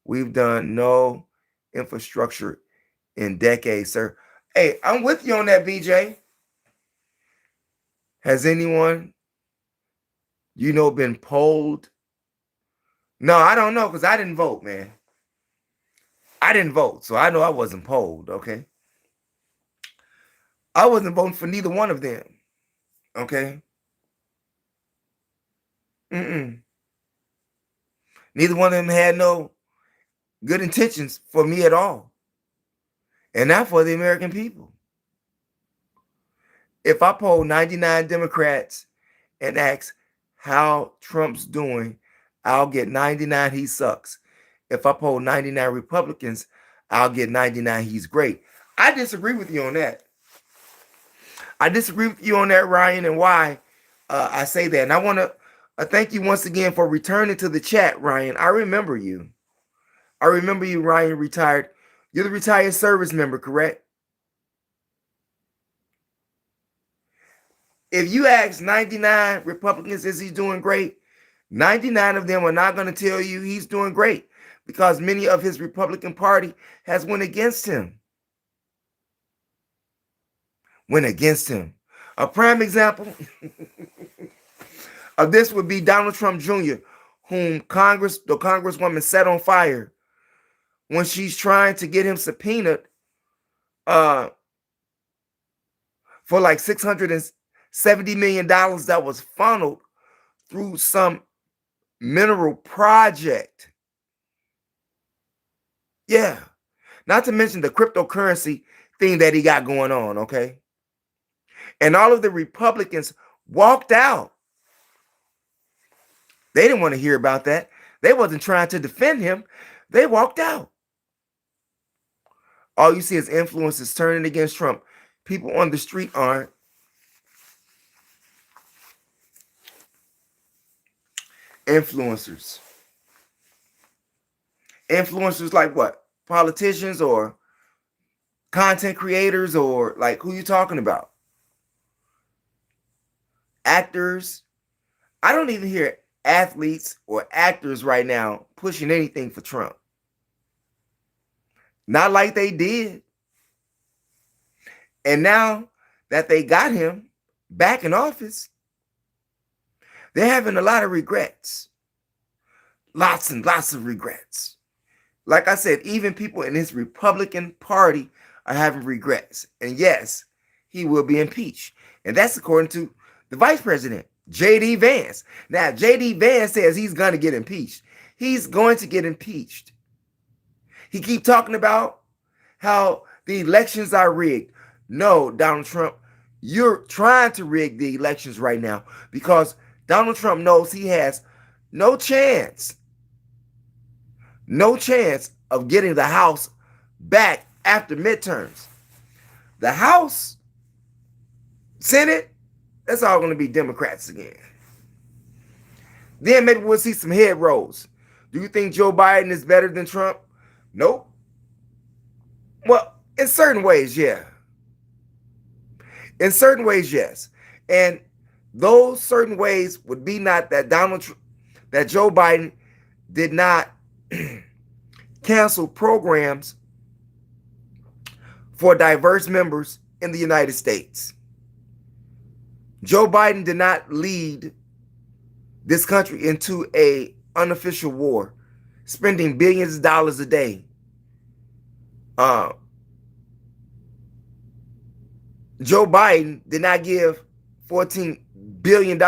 We've done no infrastructure in decades, sir. Hey, I'm with you on that, BJ. Has anyone, been polled? No, I don't know, because I didn't vote, man. I didn't vote, so I know I wasn't polled, okay? I wasn't voting for neither one of them, okay? Mm-mm. Neither one of them had no good intentions for me at all, and not for the American people. If I poll 99 Democrats and ask how Trump's doing, I'll get 99 he sucks. If I poll 99 Republicans, I'll get 99 he's great. I disagree with you on that. I disagree with you on that, Ryan, and why I say that. And I want to thank you once again for returning to the chat, Ryan. I remember you. I remember you, Ryan, retired. You're the retired service member, correct? If you ask 99 Republicans, is he doing great? 99 of them are not going to tell you he's doing great, because many of his Republican Party has went against him. A prime example of this would be Donald Trump Jr., whom the Congresswoman set on fire when she's trying to get him subpoenaed for like $670 million that was funneled through some mineral project. Yeah. Not to mention the cryptocurrency thing that he got going on, okay? And all of the Republicans walked out. They didn't want to hear about that. They wasn't trying to defend him. They walked out. All you see is influencers turning against Trump. People on the street aren't. Influencers. Influencers like what? Politicians or content creators, or like who you talking about? Actors. I don't even hear athletes or actors right now pushing anything for Trump. Not like they did. And now that they got him back in office, they're having a lot of regrets. Lots and lots of regrets. Like I said, even people in his Republican Party are having regrets. And yes, he will be impeached. And that's according to the vice president, J.D. Vance. Now, J.D. Vance says he's going to get impeached. He's going to get impeached. He keep talking about how the elections are rigged. No, Donald Trump, you're trying to rig the elections right now because Donald Trump knows he has no chance of getting the House back after midterms. The House, Senate, that's all going to be Democrats again. Then maybe we'll see some head rolls. Do you think Joe Biden is better than Trump? Nope. Well, in certain ways, yeah. In certain ways, yes. And those certain ways would be not that that Joe Biden did not cancel programs for diverse members in the United States. Joe Biden did not lead this country into an unofficial war, spending billions of dollars a day. Joe Biden did not give $14 billion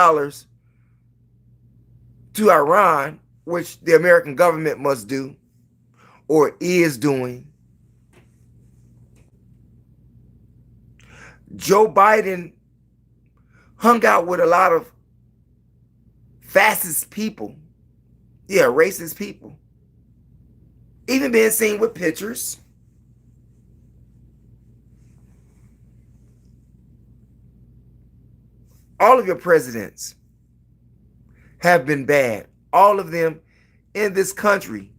to Iran, which the American government must do or is doing. Joe Biden hung out with a lot of fascist people. Yeah, racist people. Even being seen with pictures. All of your presidents have been bad. All of them in this country,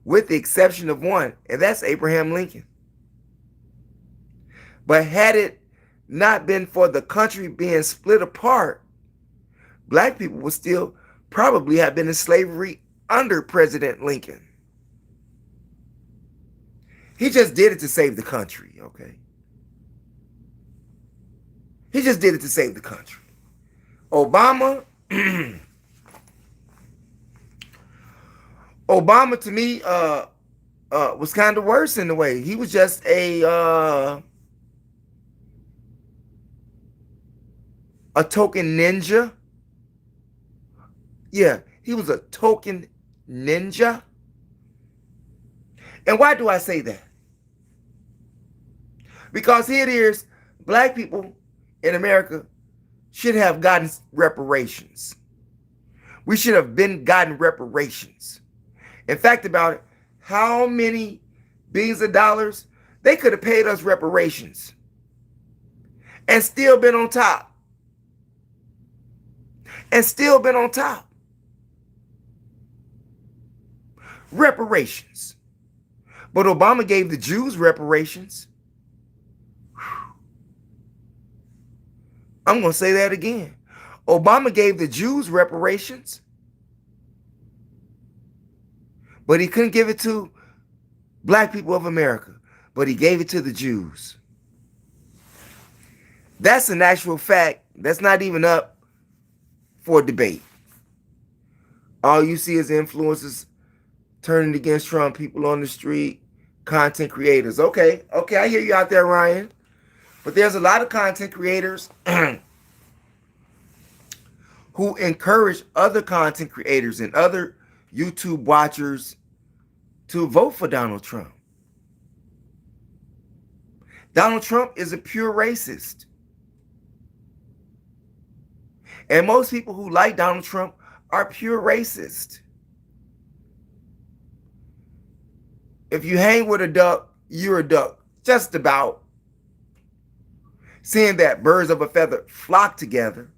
with the exception of one, and that's Abraham Lincoln. But had it not been for the country being split apart, black people would still probably have been in slavery under President Lincoln. He just did it to save the country, okay? He just did it to save the country. Obama, Obama to me was kind of worse in a way. He was just a token ninja. Yeah, he was a token ninja. And why do I say that? Because here it is, black people in America should have gotten reparations. We should have been gotten reparations. In fact, about it, how many billions of dollars they could have paid us reparations and still been on top. And still been on top. Reparations. But Obama gave the Jews reparations. I'm going to say that again. Obama gave the Jews reparations, but he couldn't give it to black people of America, but he gave it to the Jews. That's an actual fact. That's not even up for debate. All you see is influencers turning against Trump, people on the street, content creators. Okay, I hear you out there, Ryan. But there's a lot of content creators who encourage other content creators and other YouTube watchers to vote for Donald Trump. Donald Trump is a pure racist. And most people who like Donald Trump are pure racist. If you hang with a duck, you're a duck. Just about. Seeing that birds of a feather flock together.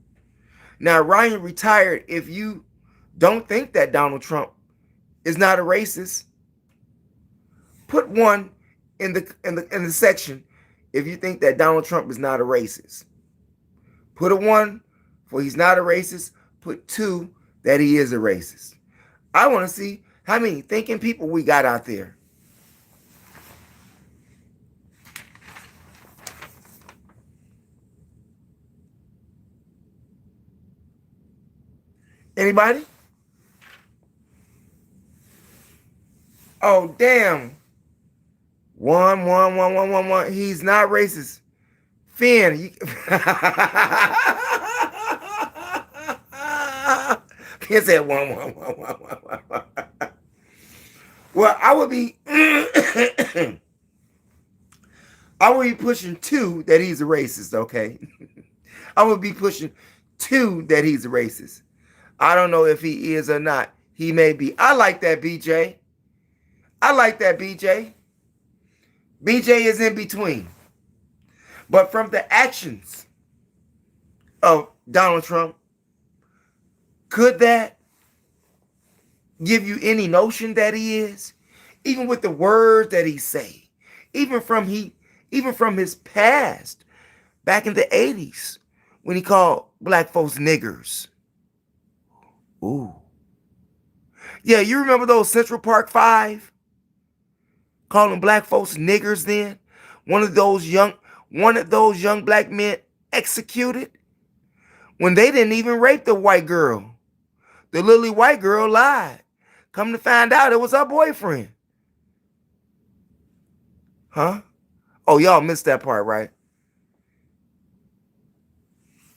Now, Ryan retired. If you don't think that Donald Trump is not a racist, put one in the section if you think that Donald Trump is not a racist. Put a 1 for he's not a racist. Put 2 that he is a racist. I want to see how many thinking people we got out there. Anybody? Oh, damn. 1, 1, 1, 1, 1, 1. He's not racist. Finn. Finn said 1, 1, 1, 1, 1, 1, 1. Well, I would be pushing 2 that he's a racist, okay? I would be pushing 2 that he's a racist. I don't know if he is or not. He may be. I like that, BJ. I like that, BJ. BJ is in between. But from the actions of Donald Trump, could that give you any notion that he is? Even with the words that he say, even from his past, back in the 80s, when he called black folks niggers. Ooh. Yeah, you remember those Central Park 5? Calling black folks niggers then? One of those young black men executed when they didn't even rape the white girl. The lily white girl lied. Come to find out it was her boyfriend. Huh? Oh, y'all missed that part, right?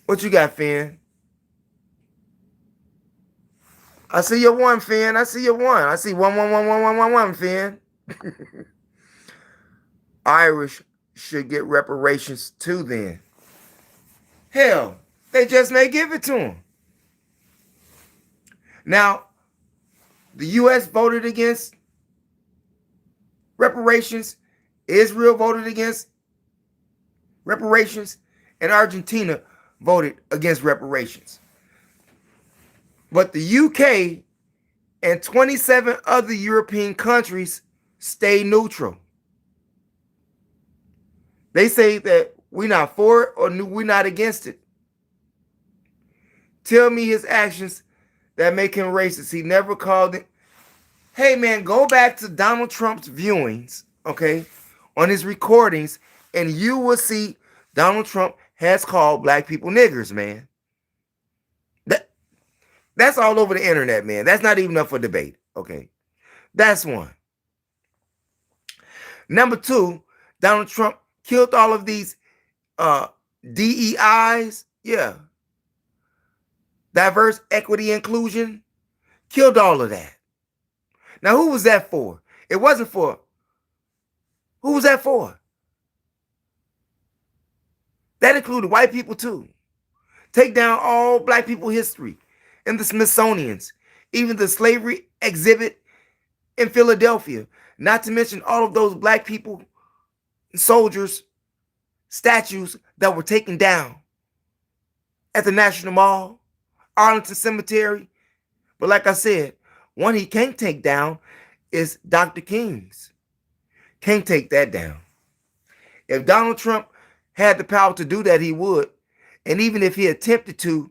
What you got, Finn? I see your 1, Finn. I see your 1. I see 1, 1, 1, 1, 1, 1, 1, Finn. Irish should get reparations too then. Hell, they just may give it to them. Now, the U.S. voted against reparations. Israel voted against reparations. And Argentina voted against reparations. But the UK and 27 other European countries stay neutral. They say that we're not for it or we're not against it. Tell me his actions that make him racist. He never called it. Hey, man, go back to Donald Trump's viewings, okay, on his recordings, and you will see Donald Trump has called black people niggers, man. That's all over the internet, man. That's not even up for debate, okay? That's 1. Number 2, Donald Trump killed all of these DEIs, yeah. Diverse, equity, inclusion. Killed all of that. Now, who was that for? It wasn't for. Who was that for? That included white people too. Take down all black people history in the Smithsonian's, even the slavery exhibit in Philadelphia, not to mention all of those black people, soldiers, statues that were taken down at the National Mall, Arlington Cemetery. But like I said, one he can't take down is Dr. King's. Can't take that down. If Donald Trump had the power to do that, he would. And even if he attempted to,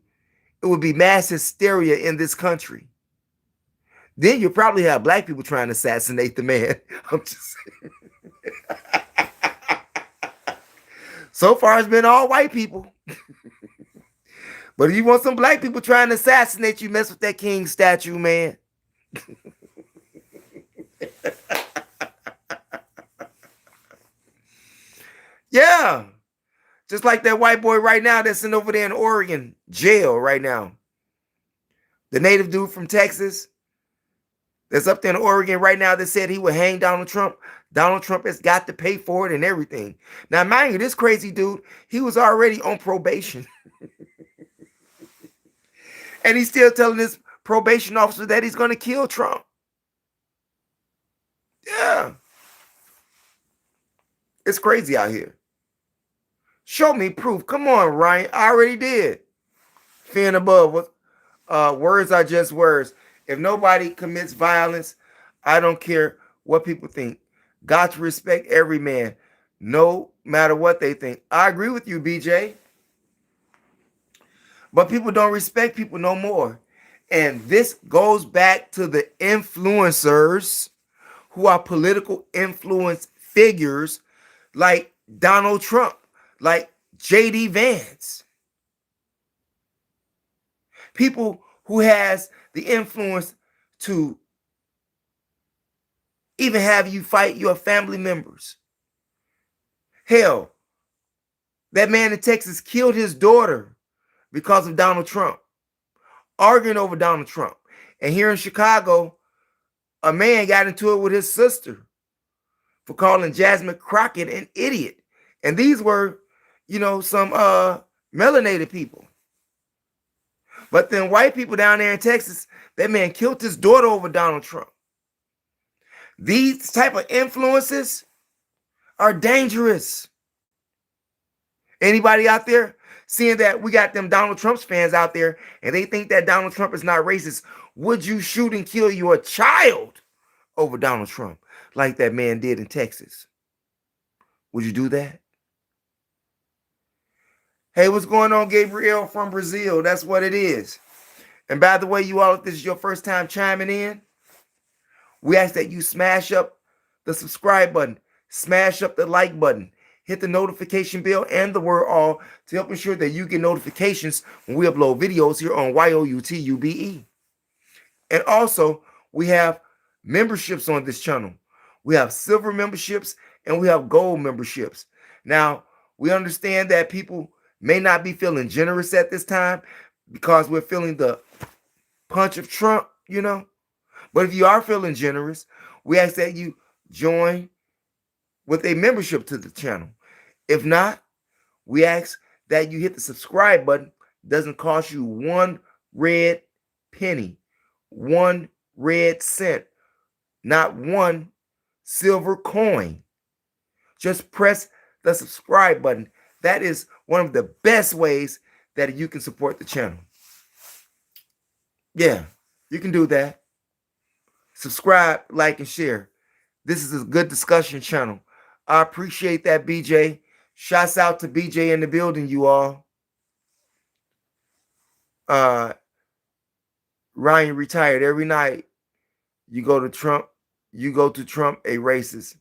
it would be mass hysteria in this country. Then you'll probably have black people trying to assassinate the man. I'm just saying. So far, it's been all white people. But if you want some black people trying to assassinate you, mess with that King statue, man. Yeah. Just like that white boy right now that's in over there in Oregon jail right now. The native dude from Texas that's up there in Oregon right now that said he would hang Donald Trump. Donald Trump has got to pay for it and everything. Now, mind you, this crazy dude, he was already on probation. And he's still telling his probation officer that he's going to kill Trump. Yeah. It's crazy out here. Show me proof. Come on, Ryan. I already did. Fin above. Words are just words. If nobody commits violence, I don't care what people think. Got to respect every man. No matter what they think. I agree with you, BJ. But people don't respect people no more. And this goes back to the influencers who are political influence figures like Donald Trump, like JD Vance. People who has the influence to even have you fight your family members. Hell, that man in Texas killed his daughter because of Donald Trump, arguing over Donald Trump. And here in Chicago, a man got into it with his sister for calling Jasmine Crockett an idiot. And these were, some melanated people. But then white people down there in Texas, that man killed his daughter over Donald Trump. These type of influences are dangerous. Anybody out there seeing that we got them Donald Trump's fans out there and they think that Donald Trump is not racist? Would you shoot and kill your child over Donald Trump like that man did in Texas? Would you do that? Hey, what's going on, Gabriel from Brazil? That's what it is. And by the way, you all, if this is your first time chiming in, we ask that you smash up the subscribe button, smash up the like button, hit the notification bell and the word all to help ensure that you get notifications when we upload videos here on YOUTUBE. And also, we have memberships on this channel. We have silver memberships and we have gold memberships. Now, we understand that people may not be feeling generous at this time because we're feeling the punch of Trump, But if you are feeling generous, we ask that you join with a membership to the channel. If not, we ask that you hit the subscribe button. It doesn't cost you one red penny, 1 red cent, not one silver coin. Just press the subscribe button. That is one of the best ways that you can support the channel. Yeah, you can do that. Subscribe, like, and share. This is a good discussion channel. I appreciate that, BJ. Shouts out to BJ in the building, you all. Ryan retired every night. You go to Trump, a racist,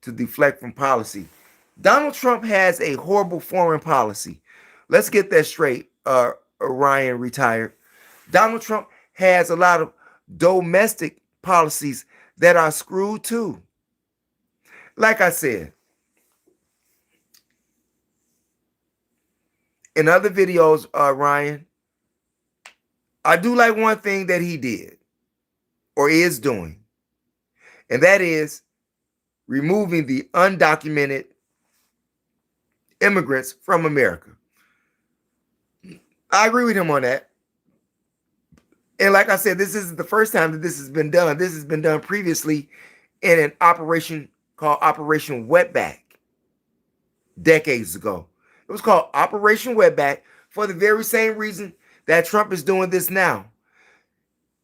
to deflect from policy. Donald Trump has a horrible foreign policy. Let's get that straight, Ryan retired. Donald Trump has a lot of domestic policies that are screwed too. Like I said, in other videos, Ryan, I do like one thing that he did or is doing, and that is removing the undocumented immigrants from America. I agree with him on that. And like I said, this isn't the first time that this has been done. This has been done previously in an operation called Operation Wetback decades ago. It was called Operation Wetback for the very same reason that Trump is doing this now.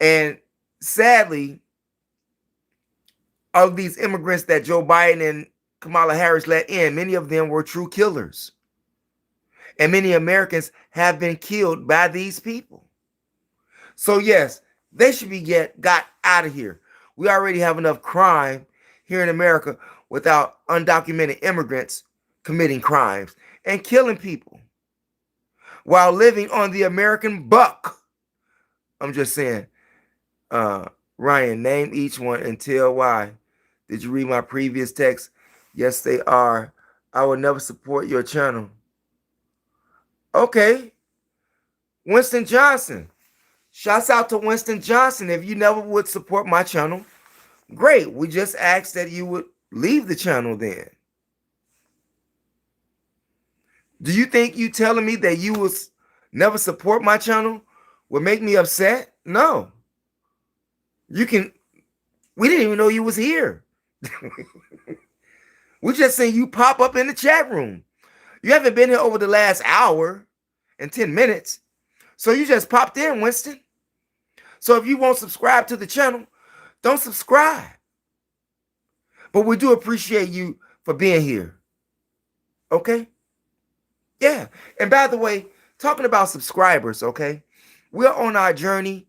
And sadly, of these immigrants that Joe Biden and Kamala Harris let in, many of them were true killers. And many Americans have been killed by these people. So yes, they should be got out of here. We already have enough crime here in America without undocumented immigrants committing crimes and killing people while living on the American buck. I'm just saying, Ryan, name each one and tell why. Did you read my previous text? Yes, they are. I will never support your channel. Okay. Winston Johnson. Shouts out to Winston Johnson. If you never would support my channel, great. We just asked that you would leave the channel then. Do you think you telling me that you will never support my channel would make me upset? No. We didn't even know you was here. We just seen you pop up in the chat room. You haven't been here over the last hour and 10 minutes. So you just popped in, Winston. So if you won't subscribe to the channel, don't subscribe. But we do appreciate you for being here. Okay? Yeah. And by the way, talking about subscribers, okay? We're on our journey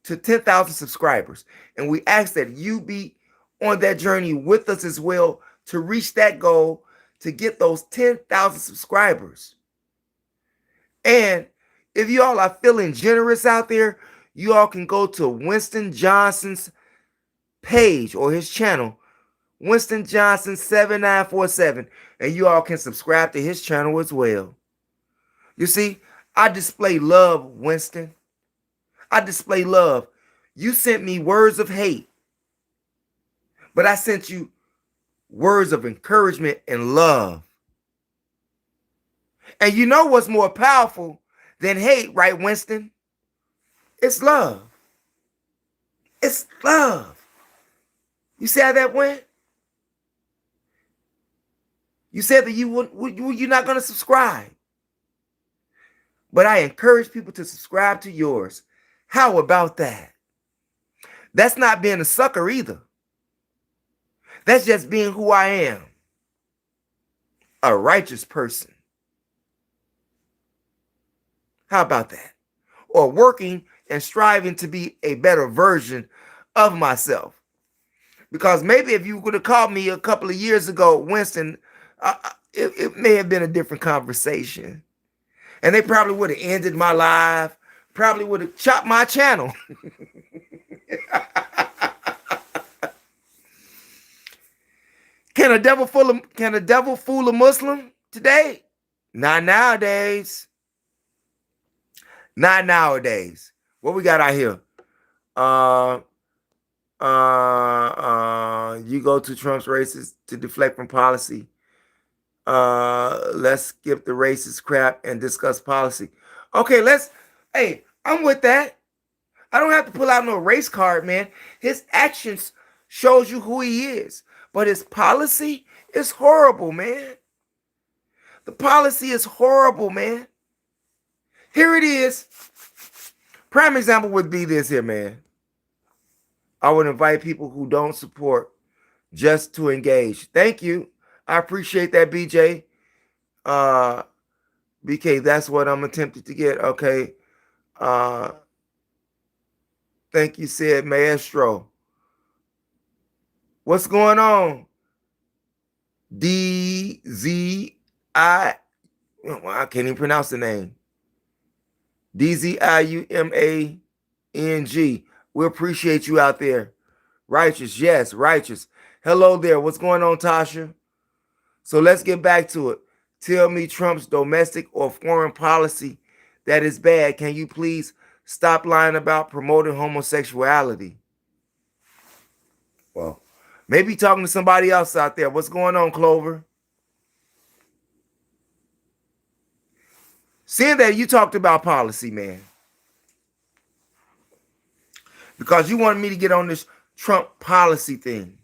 to 10,000 subscribers. And we ask that you be on that journey with us as well to reach that goal, to get those 10,000 subscribers. And if you all are feeling generous out there, you all can go to Winston Johnson's page or his channel, Winston Johnson 7947, and you all can subscribe to his channel as well. You see, I display love, Winston. I display love. You sent me words of hate, but I sent you words of encouragement and love. And you know what's more powerful than hate, right, Winston? It's love. It's love. You see how that went? You said that you're not going to subscribe. But I encourage people to subscribe to yours. How about that? That's not being a sucker either. That's just being who I am. A righteous person. How about that? Or working and striving to be a better version of myself. Because maybe if you would have called me a couple of years ago, Winston, it may have been a different conversation. And they probably would have ended my life, probably would have chopped my channel. Can a devil fool a Muslim today? Not nowadays. Not nowadays. What we got out here? You go to Trump's races to deflect from policy. Let's skip the racist crap and discuss policy. Okay, hey, I'm with that. I don't have to pull out no race card, man. His actions shows you who he is. But his policy is horrible, man. The policy is horrible, man. Here it is. Prime example would be this here, man. I would invite people who don't support just to engage. Thank you. I appreciate that, BJ. BK, that's what I'm attempting to get. Okay. Thank you, said Maestro. What's going on? I can't even pronounce the name. DZIUMANG. We appreciate you out there. Righteous, yes, righteous. Hello there. What's going on, Tasha? So let's get back to it. Tell me Trump's domestic or foreign policy that is bad. Can you please stop lying about promoting homosexuality? Well, maybe talking to somebody else out there. What's going on, Clover? Seeing that you talked about policy, man. Because you wanted me to get on this Trump policy thing.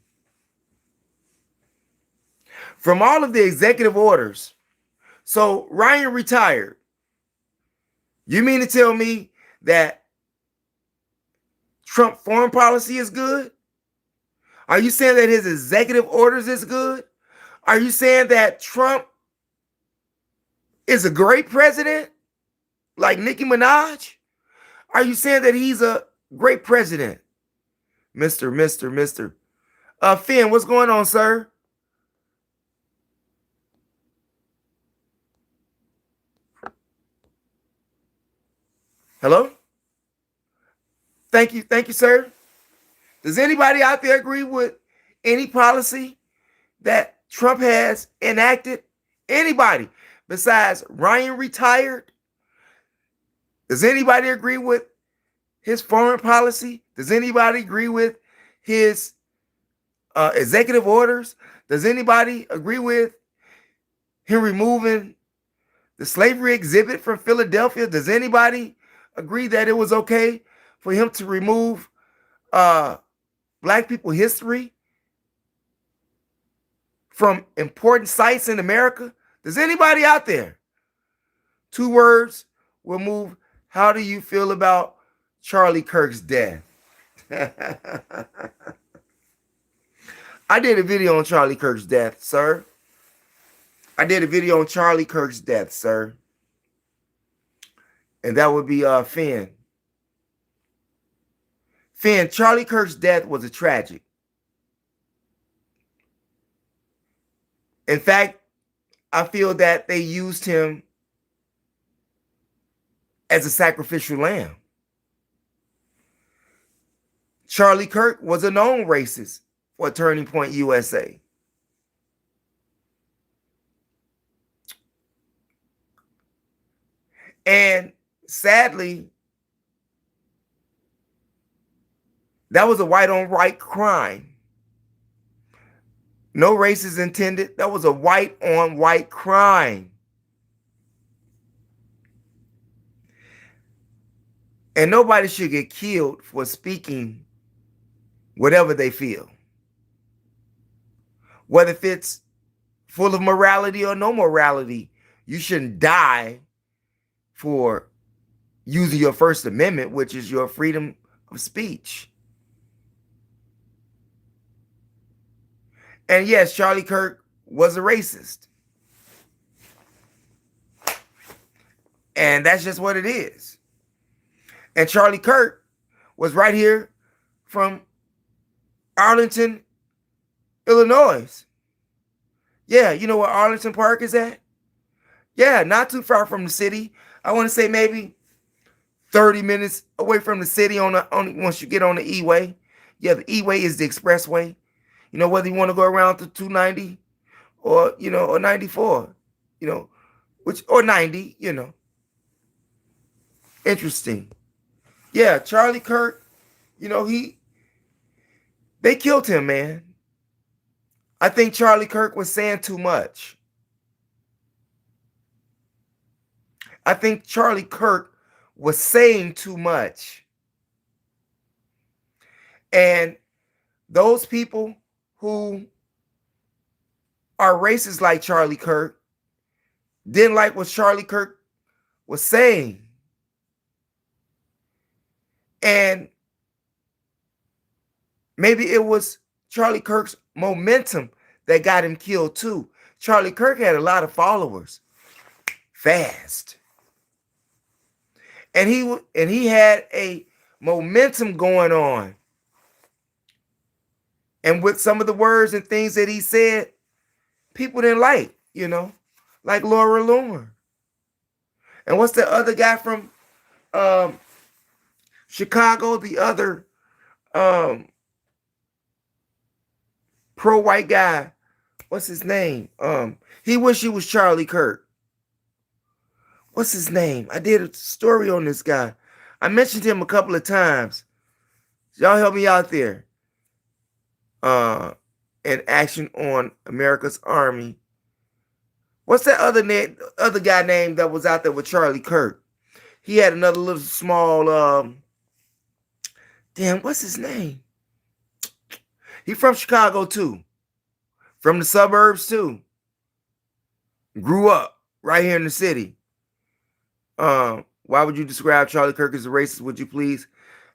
From all of the executive orders, so Ryan retired. You mean to tell me that Trump foreign policy is good? Are you saying that his executive orders is good? Are you saying that Trump is a great president like Nicki Minaj? Are you saying that he's a great president? Mr. Finn, what's going on, sir? Hello? Thank you, sir. Does anybody out there agree with any policy that Trump has enacted? Anybody besides Ryan retired? Does anybody agree with his foreign policy? Does anybody agree with his executive orders? Does anybody agree with him removing the slavery exhibit from Philadelphia? Does anybody agree that it was okay for him to remove Black people history from important sites in America? Does anybody out there? 2 words will move. How do you feel about Charlie Kirk's death? I did a video on Charlie Kirk's death, sir. I did a video on Charlie Kirk's death, sir. And that would be Finn. Finn, Charlie Kirk's death was a tragic. In fact, I feel that they used him as a sacrificial lamb. Charlie Kirk was a known racist for Turning Point USA. And sadly, that was a white on white crime. No race is intended. That was a white on white crime. And nobody should get killed for speaking whatever they feel. Whether if it's full of morality or no morality, you shouldn't die for using your First Amendment, which is your freedom of speech. And yes, Charlie Kirk was a racist. And that's just what it is. And Charlie Kirk was right here from Arlington, Illinois. Yeah, you know where Arlington Park is at? Yeah, not too far from the city. I want to say maybe 30 minutes away from the city once you get on the E-way. Yeah, the E-way is the expressway. You know, whether you want to go around to 290 or, or 94, or 90, Interesting. Yeah, Charlie Kirk, they killed him, man. I think Charlie Kirk was saying too much. I think Charlie Kirk was saying too much. And those people who are racist like Charlie Kirk didn't like what Charlie Kirk was saying. And maybe it was Charlie Kirk's momentum that got him killed too. Charlie Kirk had a lot of followers fast. And he had a momentum going on. And with some of the words and things that he said, people didn't like, like Laura Loomer. And what's the other guy from Chicago, the other pro-white guy? What's his name? He wished he was Charlie Kirk. What's his name? I did a story on this guy. I mentioned him a couple of times. Y'all help me out there. And Action on America's Army. What's that other guy name that was out there with Charlie Kirk? He had another little small what's his name? He from Chicago too. From the suburbs too. Grew up right here in the city. Why would you describe Charlie Kirk as a racist, would you please?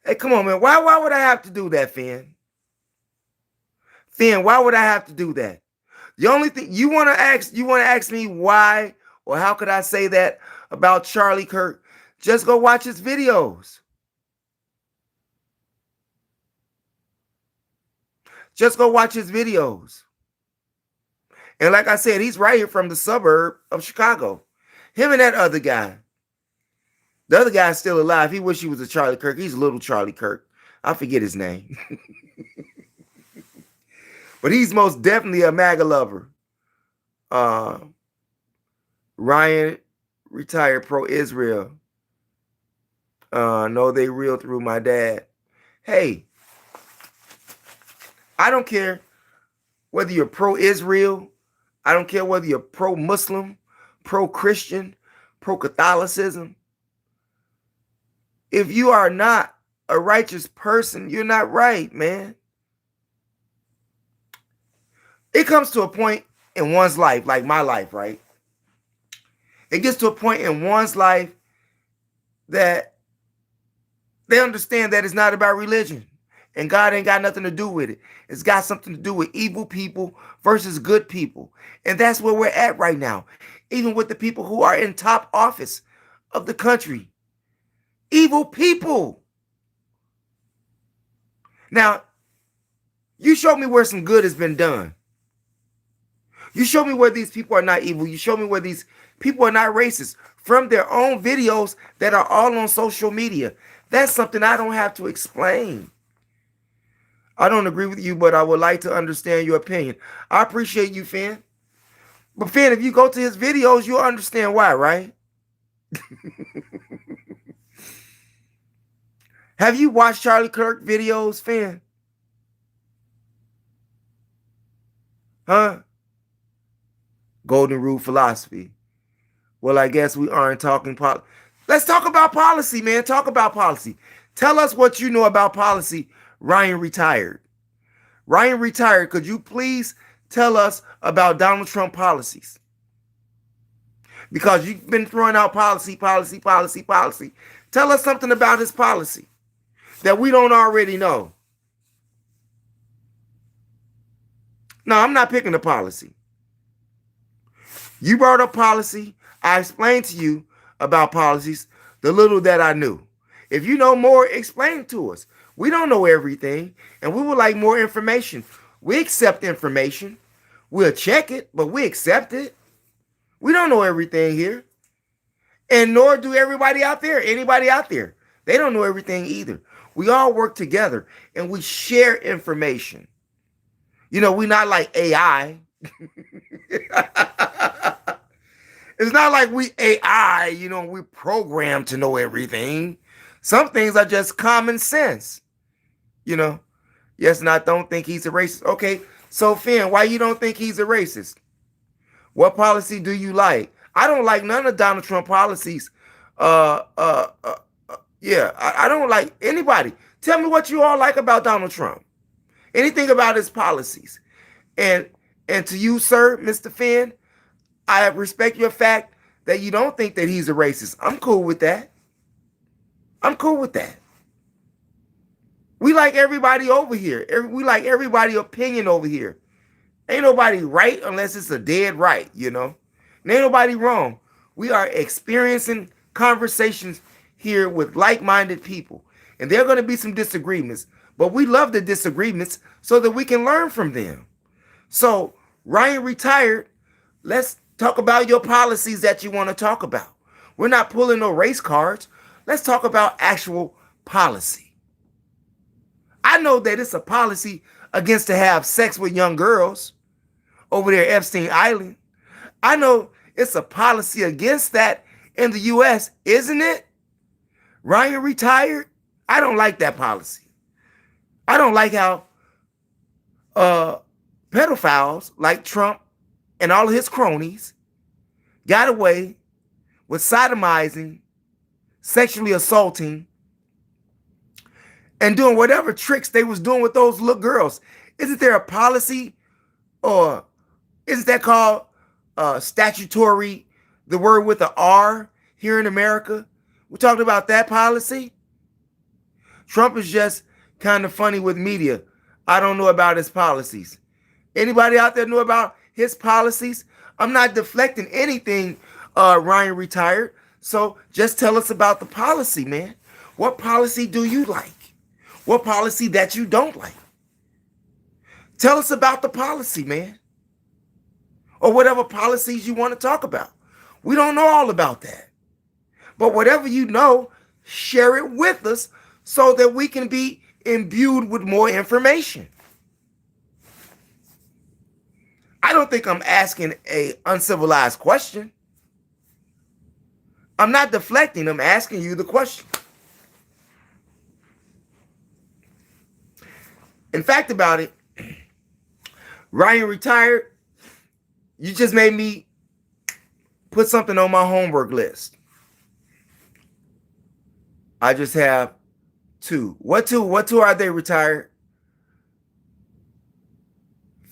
Hey, come on, man. Why would I have to do that, Finn? Finn, why would I have to do that? The only thing you want to ask me why or how could I say that about Charlie Kirk? Just go watch his videos. Just go watch his videos. And like I said, he's right here from the suburb of Chicago. Him and that other guy. The other guy's still alive. He wish he was a Charlie Kirk. He's a little Charlie Kirk. I forget his name. But he's most definitely a MAGA lover. Ryan, retired pro-Israel. No, they real through my dad. Hey, I don't care whether you're pro-Israel. I don't care whether you're pro-Muslim, pro-Christian, pro-Catholicism. If you are not a righteous person, you're not right, man. It comes to a point in one's life, like my life, right? It gets to a point in one's life that they understand that it's not about religion. And God ain't got nothing to do with it. It's got something to do with evil people versus good people. And that's where we're at right now. Even with the people who are in top office of the country. Evil people. Now, you show me where some good has been done. You show me where these people are not evil. You show me where these people are not racist from their own videos that are all on social media. That's something I don't have to explain. I don't agree with you, but I would like to understand your opinion. I appreciate you, Finn. But Finn, if you go to his videos, you'll understand why, right? Have you watched Charlie Kirk videos, Finn? Huh? Golden Rule philosophy. Well, I guess we aren't talking policy. Let's talk about policy, man. Talk about policy. Tell us what you know about policy. Ryan retired. Ryan retired. Could you please tell us about Donald Trump policies? Because you've been throwing out policy. Tell us something about his policy that we don't already know. No, I'm not picking the policy. You brought up policy. I explained to you about policies, the little that I knew. If you know more, explain it to us. We don't know everything, and we would like more information. We accept information. We'll check it, but we accept it. We don't know everything here. And nor do everybody out there, anybody out there. They don't know everything either. We all work together, and we share information. You know, we're not like AI. It's not like we AI, you know, we're programmed to know everything. Some things are just common sense, you know. Yes, and I don't think he's a racist. Okay, so Finn, why you don't think he's a racist? What policy do you like? I don't like none of Donald Trump policies. Yeah, I don't like anybody. Tell me what you all like about Donald Trump. Anything about his policies. And to you, sir, Mr. Finn, I respect your fact that you don't think that he's a racist. I'm cool with that. We like everybody over here. We like everybody's opinion over here. Ain't nobody right unless it's a dead right, you know. And ain't nobody wrong. We are experiencing conversations here with like-minded people. And there are going to be some disagreements. But we love the disagreements so that we can learn from them. So, Ryan retired. Let's talk about your policies that you want to talk about. We're not pulling no race cards. Let's talk about actual policy. I know that it's a policy against to have sex with young girls over there at Epstein Island. I know it's a policy against that in the U.S., isn't it? Ryan retired. I don't like that policy. I don't like how pedophiles like Trump and all of his cronies got away with sodomizing, sexually assaulting, and doing whatever tricks they was doing with those little girls. Isn't there a policy, or isn't that called statutory, the word with the R here in America? We talked about that policy. Trump is just kind of funny with media. I don't know about his policies. Anybody out there know about his policies? I'm not deflecting anything. Ryan retired. So just tell us about the policy, man. What policy do you like? What policy that you don't like? Tell us about the policy, man. Or whatever policies you want to talk about. We don't know all about that. But whatever you know, share it with us so that we can be imbued with more information. I don't think I'm asking an uncivilized question. I'm not deflecting. I'm asking you the question. In fact about it, Ryan retired. You just made me put something on my homework list. I just have two. What two? What two are they retired?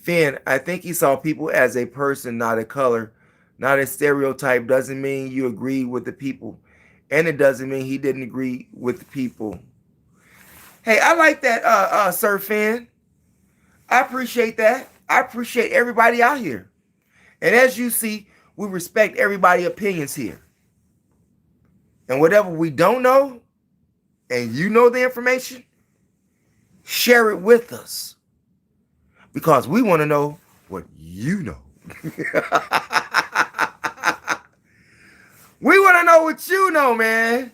Finn, I think he saw people as a person, not a color, not a stereotype. Doesn't mean you agree with the people. And it doesn't mean he didn't agree with the people. Hey, I like that, Sir Finn. I appreciate that. I appreciate everybody out here. And as you see, we respect everybody's opinions here. And whatever we don't know, and you know the information, share it with us. Because we want to know what you know. We want to know what you know, man.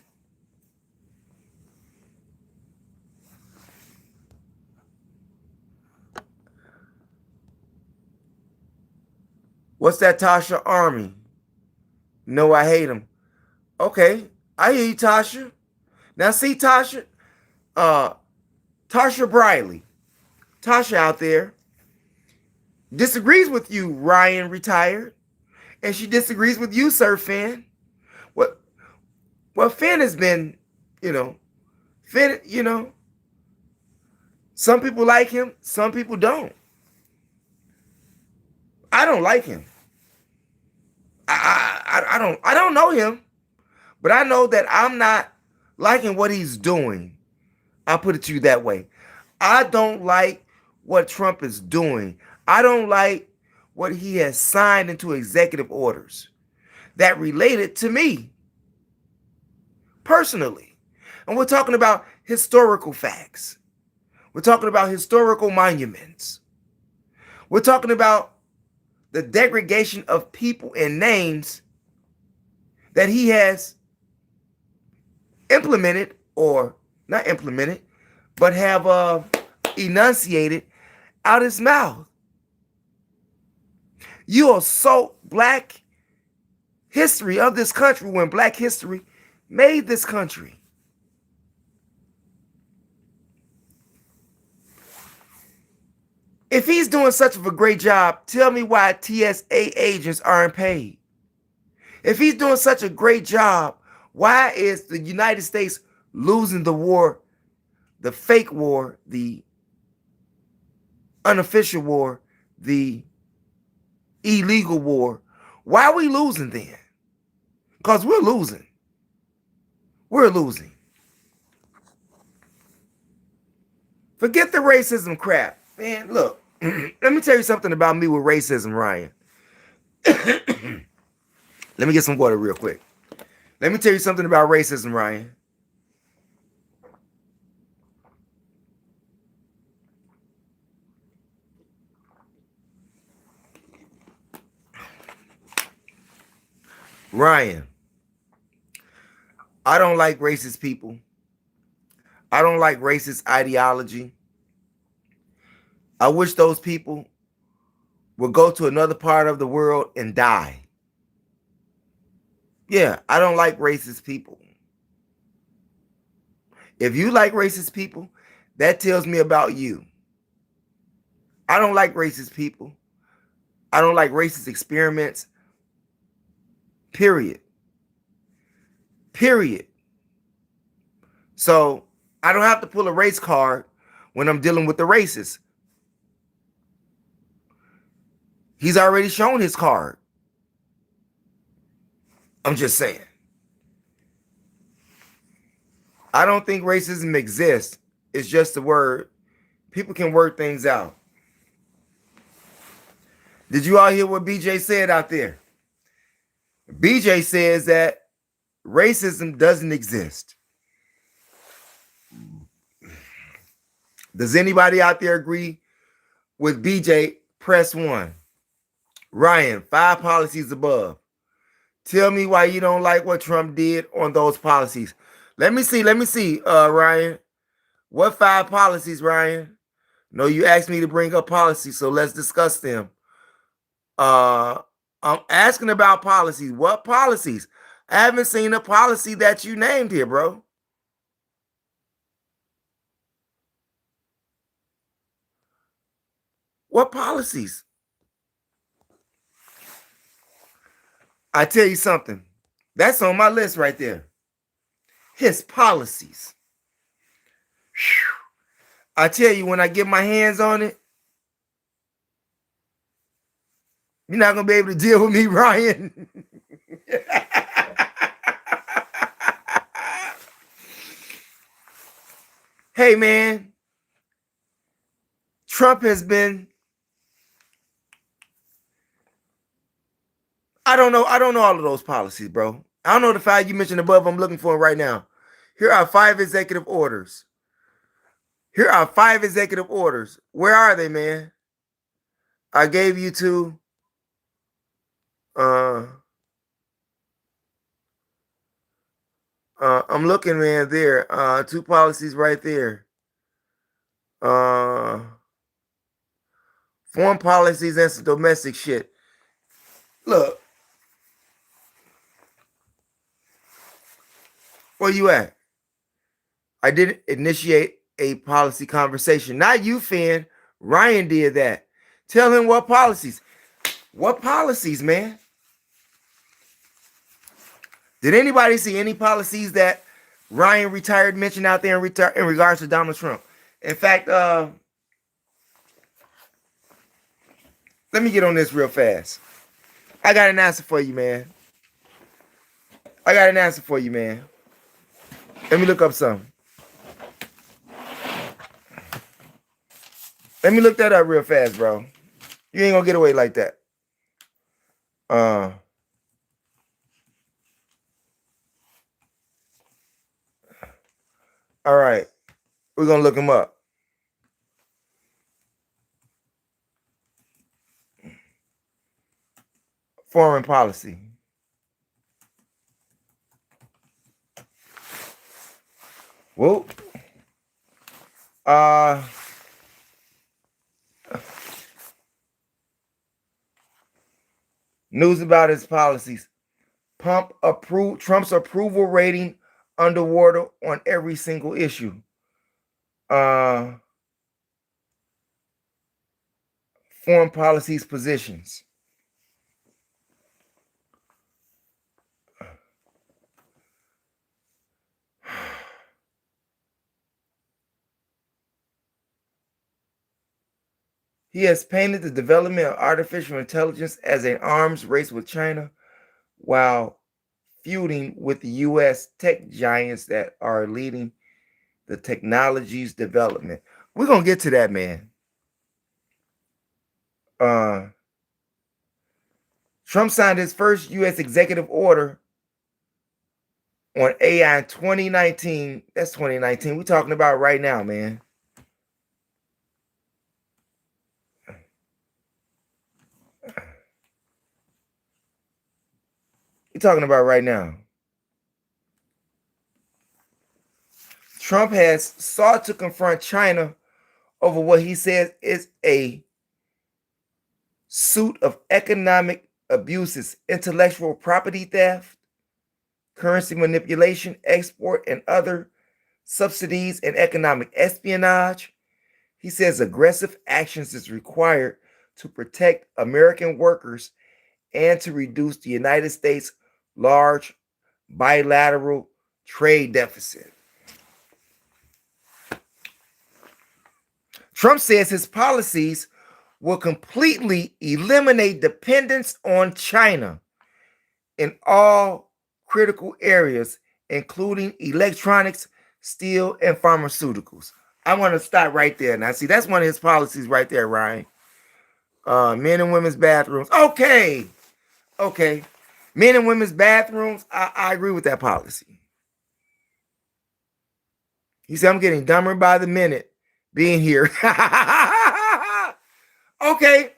What's that, Tasha Army? No, I hate him. Okay, I hear you, Tasha. Now see, Tasha, Tasha Briley, Tasha out there disagrees with you, Ryan retired, and she disagrees with you, Sir Finn. What? Well, Finn has been, Finn, some people like him, some people don't. I don't like him. I don't know him, but I know that I'm not liking what he's doing. I'll put it to you that way. I don't like what Trump is doing. I don't like what he has signed into executive orders that related to me personally. And we're talking about historical facts. We're talking about historical monuments. We're talking about the degradation of people and names that he has implemented, or not implemented, but have enunciated out his mouth. You assault black history of this country when black history made this country. If he's doing such of a great job, tell me why TSA agents aren't paid. If he's doing such a great job, why is the United States losing the war, the fake war, the unofficial war, the illegal war? Why are we losing then? Because we're losing. We're losing. Forget the racism crap. Man, look, let me tell you something about me with racism, Ryan. Let me get some water real quick. Let me tell you something about racism, Ryan. Ryan, I don't like racist people. I don't like racist ideology. I wish those people would go to another part of the world and die. Yeah, I don't like racist people. If you like racist people, that tells me about you. I don't like racist people. I don't like racist experiments. Period. Period. So I don't have to pull a race card when I'm dealing with the racist. He's already shown his card. I'm just saying. I don't think racism exists. It's just a word. People can work things out. Did you all hear what BJ said out there? BJ says that racism doesn't exist. Does anybody out there agree with BJ? Press 1. Ryan, 5 policies above. Tell me why you don't like what Trump did on those policies. Let me see, Ryan. What 5 policies, Ryan? No, you asked me to bring up policies, so let's discuss them. I'm asking about policies. What policies? I haven't seen a policy that you named here, bro. What policies? I tell you something. That's on my list right there. His policies. Whew. I tell you, when I get my hands on it, you're not going to be able to deal with me, Ryan. Hey, man, Trump has been, I don't know all of those policies, bro. I don't know the 5 you mentioned above. I'm looking for them right now. Here are 5 executive orders. Here are 5 executive orders. Where are they, man? I gave you 2. Uh, I'm looking, man, there. 2 policies right there. Uh, Foreign policies and some domestic shit. Look, where you at? I didn't initiate a policy conversation. Not you, Finn. Ryan did that. Tell him what policies. What policies, man? Did anybody see any policies that Ryan retired mentioned out there in regards to Donald Trump? In fact, let me get on this real fast. I got an answer for you, man. I got an answer for you, man. Let me look up something. Let me look that up real fast, bro. You ain't gonna get away like that. All right. We're gonna look him up. Foreign policy. Whoa. News about his policies. Trump's approval rating underwater on every single issue. Foreign policies positions. He has painted the development of artificial intelligence as an arms race with China while feuding with the U.S. tech giants that are leading the technology's development. We're going to get to that, man. Trump signed his first U.S. executive order on AI in 2019. That's 2019. We're talking about right now, man. We're talking about right now. Trump has sought to confront China over what he says is a suit of economic abuses, intellectual property theft, currency manipulation, export and other subsidies, and economic espionage. He says aggressive actions is required to protect American workers and to reduce the United States' large bilateral trade deficit. Trump says his policies will completely eliminate dependence on China in all critical areas, including electronics, steel, and pharmaceuticals. I want to stop right there. Now, see, that's one of his policies right there, Ryan. Men and women's bathrooms. Okay. Men and women's bathrooms, I agree with that policy. He said, I'm getting dumber by the minute being here. Okay.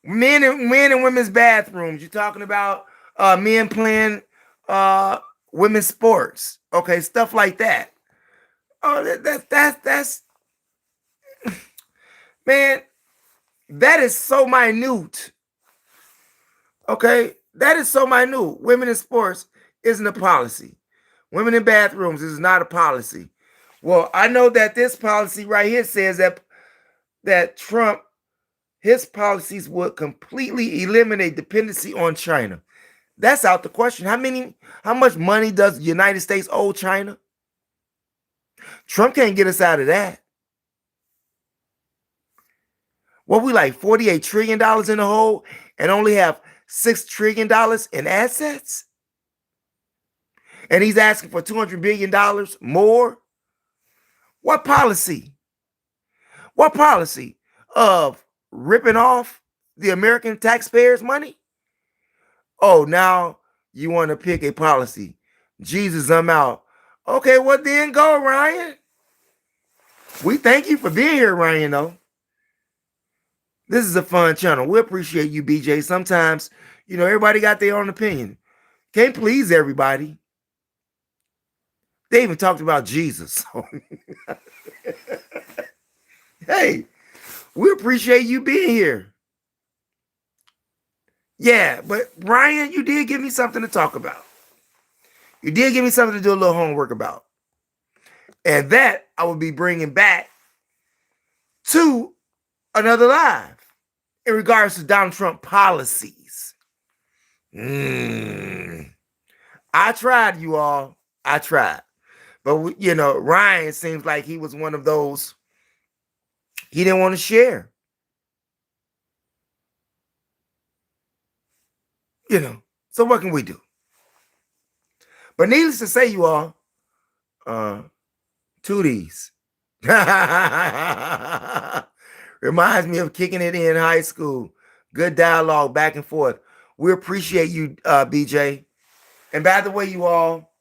Men and women's bathrooms. You're talking about men playing women's sports. Okay, stuff like that. Oh, that's man, that is so minute. Okay, that is so minute. Women in sports isn't a policy. Women in bathrooms is not a policy. Well, I know that this policy right here says that Trump, his policies would completely eliminate dependency on China. That's out the question. How much money does the United States owe China? Trump can't get us out of that. What, we like $48 trillion in the hole and only have $6 trillion in assets? And he's asking for $200 billion more? What policy? What policy of ripping off the American taxpayers' money? Oh, now you want to pick a policy. Jesus, I'm out. Okay, well then go, Ryan. We thank you for being here, Ryan, though. This is a fun channel. We appreciate you, BJ. Sometimes, everybody got their own opinion. Can't please everybody. They even talked about Jesus. So hey, we appreciate you being here. Yeah, but Ryan, you did give me something to talk about. You did give me something to do a little homework about. And that I will be bringing back to another live in regards to Donald Trump policies. I tried, you all. I tried. But, Ryan seems like he was one of those, he didn't want to share. So what can we do? But needless to say, you all, Tooties. Reminds me of kicking it in high school. Good dialogue back and forth. We appreciate you, BJ. And by the way, you all,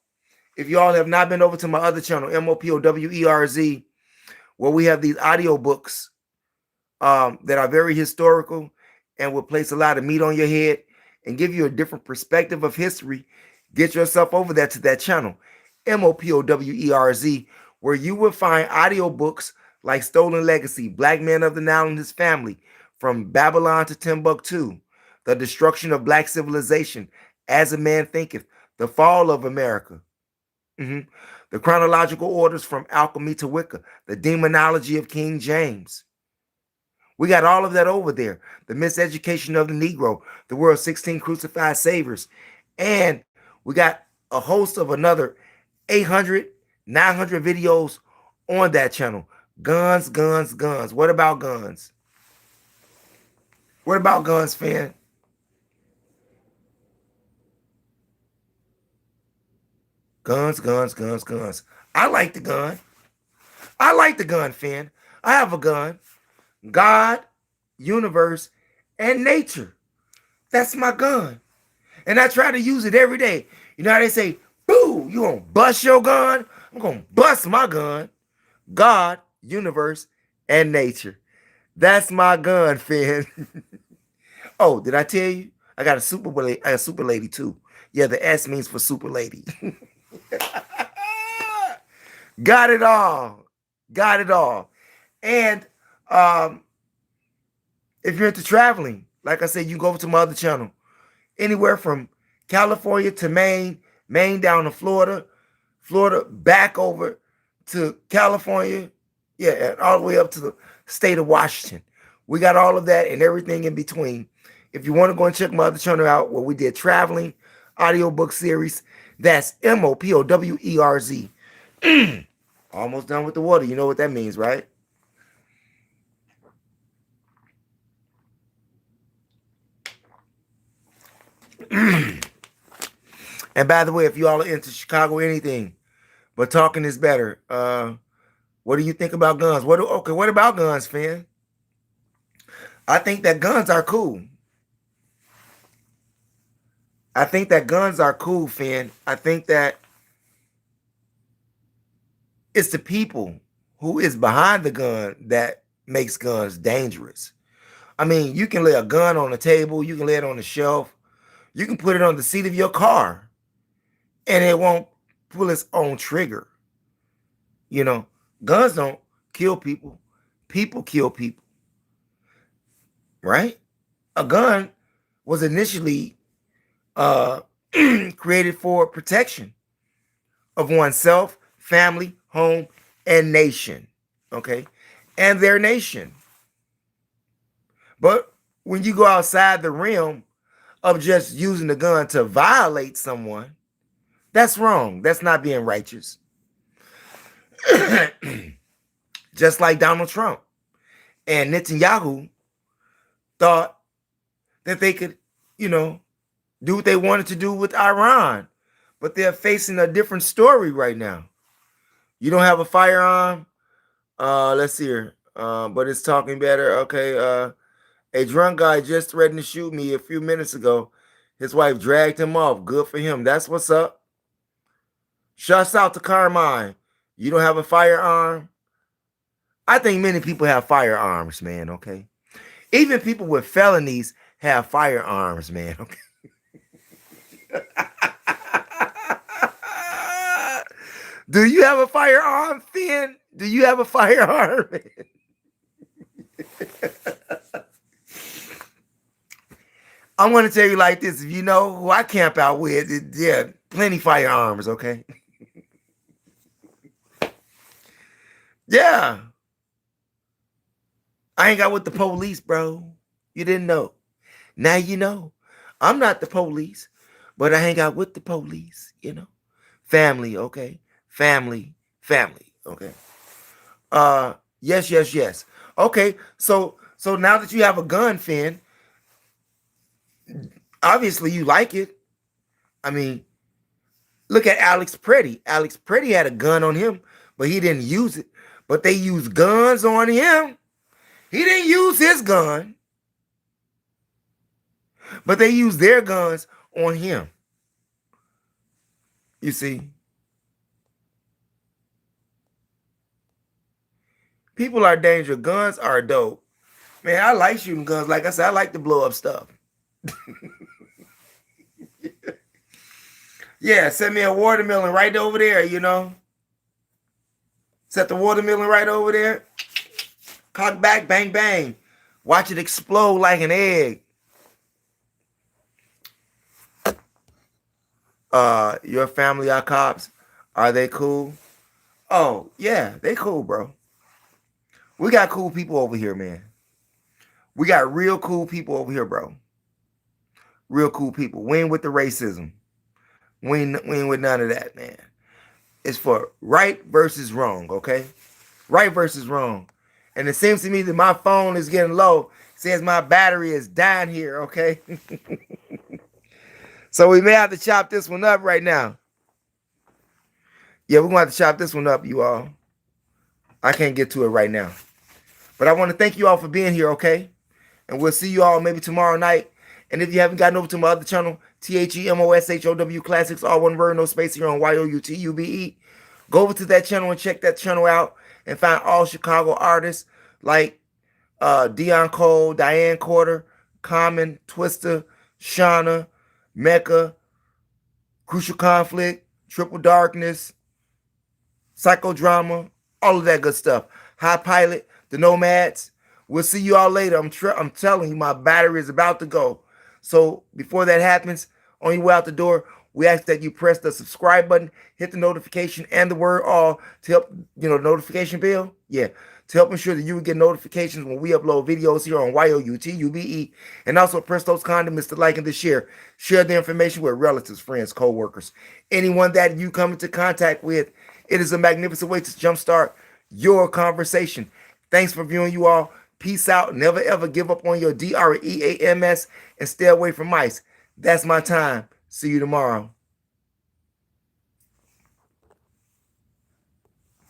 if you all have not been over to my other channel, MOPOWERZ, where we have these audio books that are very historical and will place a lot of meat on your head and give you a different perspective of history, get yourself over there to that channel, MOPOWERZ, where you will find audio books like Stolen Legacy, Black Man of the Nile and His Family, From Babylon to Timbuktu, The Destruction of Black Civilization, As a Man Thinketh, The Fall of America, The Chronological Orders from Alchemy to Wicca, The Demonology of King James. We got all of that over there. The Miseducation of the Negro, The World's 16 Crucified Saviors. And we got a host of another 800, 900 videos on that channel. Guns, guns, guns. What about guns? What about guns, fan? Guns, guns, guns, guns. I like the gun. I like the gun, fan. I have a gun. God, universe, and nature. That's my gun. And I try to use it every day. You know how they say, boo, you gonna bust your gun? I'm gonna bust my gun. God, universe, and nature. That's my gun, fan. Oh, did I tell you? I got a super lady too. Yeah, the S means for super lady. Got it all. Got it all. And if you're into traveling, like I said, you go over to my other channel. Anywhere from California to Maine, Maine down to Florida, Florida back over to California, yeah, and all the way up to the state of Washington. We got all of that and everything in between. If you want to go and check my other channel out where we did traveling, audiobook series, that's MOPOWERZ. Almost done with the water. You know what that means, right? And by the way, if you all are into Chicago anything, but talking is better. What do you think about guns? What about guns, fan? I think that guns are cool. I think that guns are cool, fan. I think that it's the people who is behind the gun that makes guns dangerous. I mean, you can lay a gun on the table, you can lay it on the shelf, you can put it on the seat of your car, and it won't pull its own trigger. Guns don't kill people. People kill people. Right? A gun was initially created for protection of oneself, family, home, and nation. Okay? And their nation. But when you go outside the realm of just using the gun to violate someone, that's wrong. That's not being righteous. Just like Donald Trump and Netanyahu thought that they could, do what they wanted to do with Iran. But they're facing a different story right now. You don't have a firearm, Let's see here. But it's talking better. Okay. A drunk guy just threatened to shoot me a few minutes ago. His wife dragged him off. Good for him. That's what's up. Shouts out to Carmine. You don't have a firearm? I think many people have firearms, man. Okay. Even people with felonies have firearms, man. Okay. Do you have a firearm, Finn? Do you have a firearm? I'm going to tell you like this. If you know who I camp out with, yeah, plenty firearms, okay? Yeah. I ain't got with the police, bro. You didn't know. Now you know. I'm not the police, but I hang out with the police, you know? Family, okay? Family, okay? Yes. Okay, so now that you have a gun, Finn, obviously you like it. I mean, look at Alex Pretty. Alex Pretty had a gun on him, but he didn't use it. But they used guns on him. He didn't use his gun, but they used their guns on him. You see? People are dangerous. Guns are dope. Man, I like shooting guns. Like I said, I like to blow up stuff. Yeah, send me a watermelon right over there, you know. Set the watermelon right over there. Cock back, bang, bang. Watch it explode like an egg. Your family are cops. Are they cool? Oh, yeah, they cool, bro. We got cool people over here, man. We got real cool people over here, bro. Real cool people. We ain't with the racism. We ain't with none of that, man. It's for right versus wrong, okay? Right versus wrong. And it seems to me that my phone is getting low. It says my battery is down here, okay? So we may have to chop this one up right now. Yeah, we're going to have to chop this one up, you all. I can't get to it right now. But I want to thank you all for being here, okay? And we'll see you all maybe tomorrow night. And if you haven't gotten over to my other channel, THEMOSHOW Classics, all one word, no space here on YOUTUBE, go over to that channel and check that channel out and find all Chicago artists like Dion Cole, Diane Corder, Common, Twister, Shauna, Mecca, Crucial Conflict, Triple Darkness, Psychodrama, all of that good stuff. High Pilot, The Nomads. We'll see you all later. I'm telling you, my battery is about to go. So before that happens, on your way out the door, we ask that you press the subscribe button, hit the notification and the word all to help, notification bell. Yeah, to help ensure that you will get notifications when we upload videos here on YOUTUBE. And also press those condiments to like and to share. Share the information with relatives, friends, co-workers, anyone that you come into contact with. It is a magnificent way to jumpstart your conversation. Thanks for viewing, you all. Peace out. Never ever give up on your DREAMS and stay away from mice. That's my time. See you tomorrow.